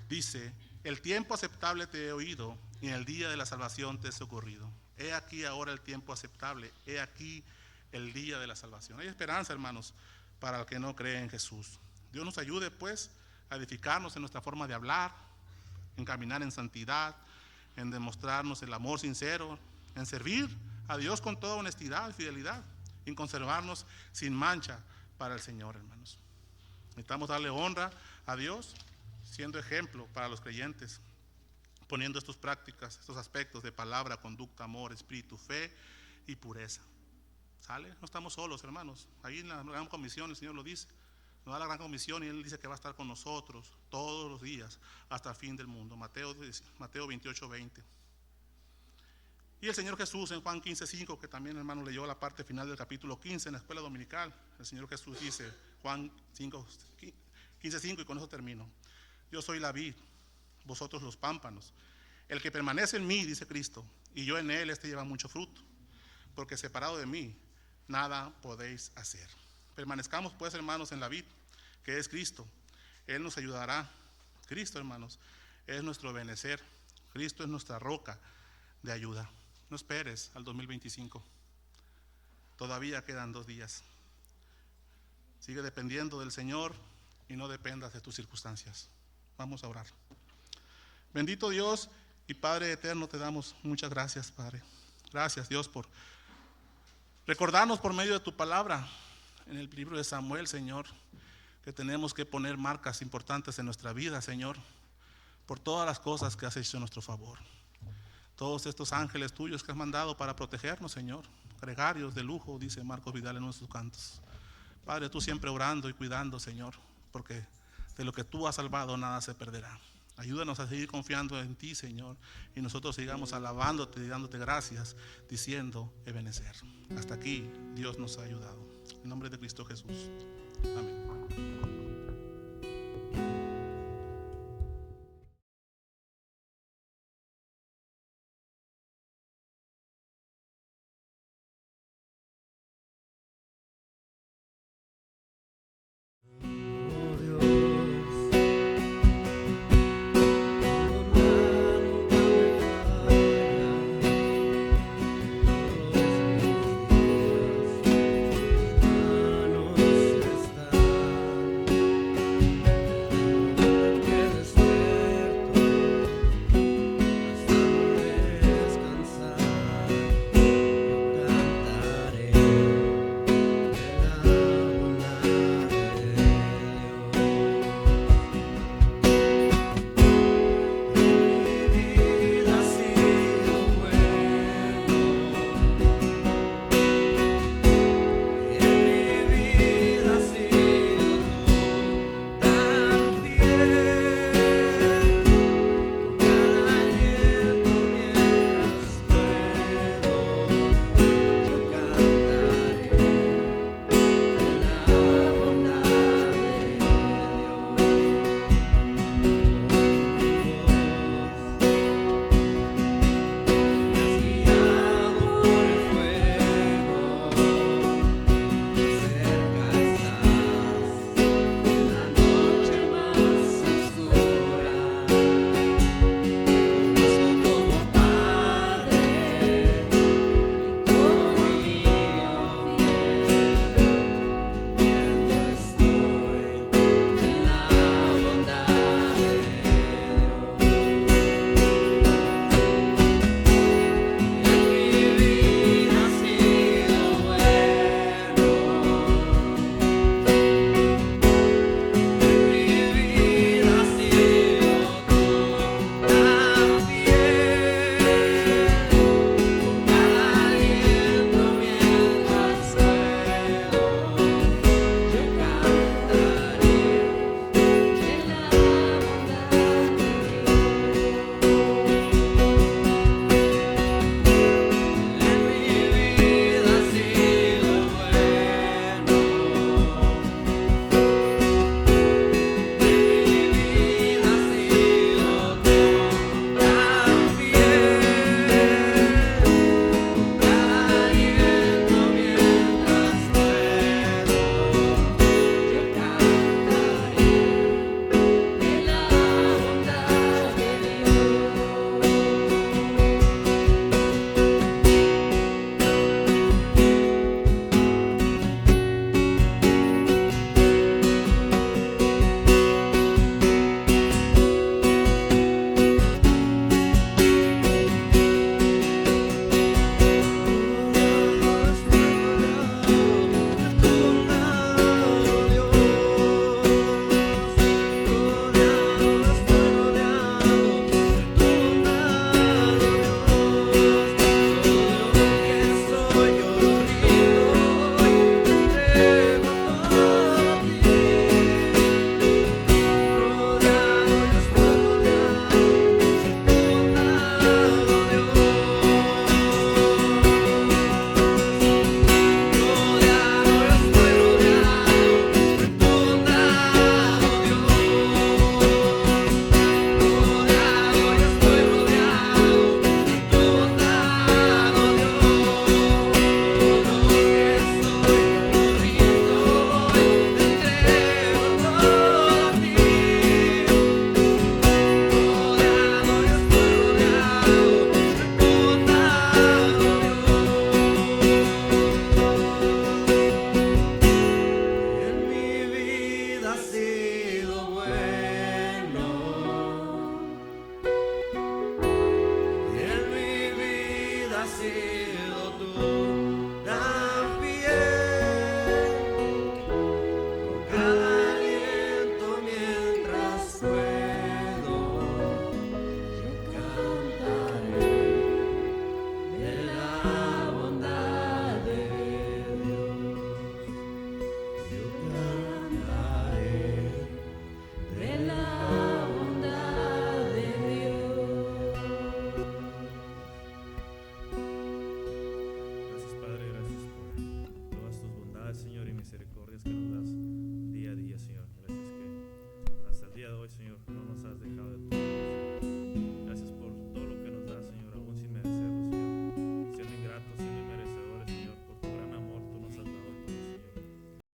dice: el tiempo aceptable te he oído y en el día de la salvación te he socorrido. He aquí ahora el tiempo aceptable, he aquí el día de la salvación. Hay esperanza, hermanos, para el que no cree en Jesús. Dios nos ayude, pues, a edificarnos en nuestra forma de hablar, en caminar en santidad, en demostrarnos el amor sincero, en servir a Dios con toda honestidad y fidelidad, en conservarnos sin mancha para el Señor, hermanos. Necesitamos darle honra a Dios, siendo ejemplo para los creyentes, poniendo estas prácticas, estos aspectos de palabra, conducta, amor, espíritu, fe y pureza. ¿Sale? No estamos solos, hermanos. Ahí en la gran comisión el Señor lo dice. Nos da la gran comisión y Él dice que va a estar con nosotros todos los días hasta el fin del mundo. Mateo 28:20. Y el Señor Jesús en Juan 15:5, que también, hermano, leyó la parte final del capítulo 15 en la escuela dominical. El Señor Jesús dice, Juan 15:5, y con eso termino: yo soy la vid, vosotros los pámpanos. El que permanece en mí, dice Cristo, y yo en él, este lleva mucho fruto, porque separado de mí nada podéis hacer. Permanezcamos pues, hermanos, en la vid, que es Cristo. Él nos ayudará. Cristo, hermanos, es nuestro benecer. Cristo es nuestra roca de ayuda. No esperes al 2025. Todavía quedan 2 días. Sigue dependiendo del Señor y no dependas de tus circunstancias. Vamos a orar. Bendito Dios y Padre eterno, te damos muchas gracias, Padre. Gracias, Dios, por recordarnos por medio de tu palabra en el libro de Samuel, Señor, que tenemos que poner marcas importantes en nuestra vida, Señor, por todas las cosas que has hecho en nuestro favor. Todos estos ángeles tuyos que has mandado para protegernos, Señor, gregarios de lujo, dice Marcos Vidal en nuestros cantos. Padre, tú siempre orando y cuidando, Señor, porque de lo que tú has salvado nada se perderá. Ayúdanos a seguir confiando en ti, Señor, y nosotros sigamos alabándote y dándote gracias, diciendo Ebenezer. Hasta aquí Dios nos ha ayudado. En nombre de Cristo Jesús. Amén.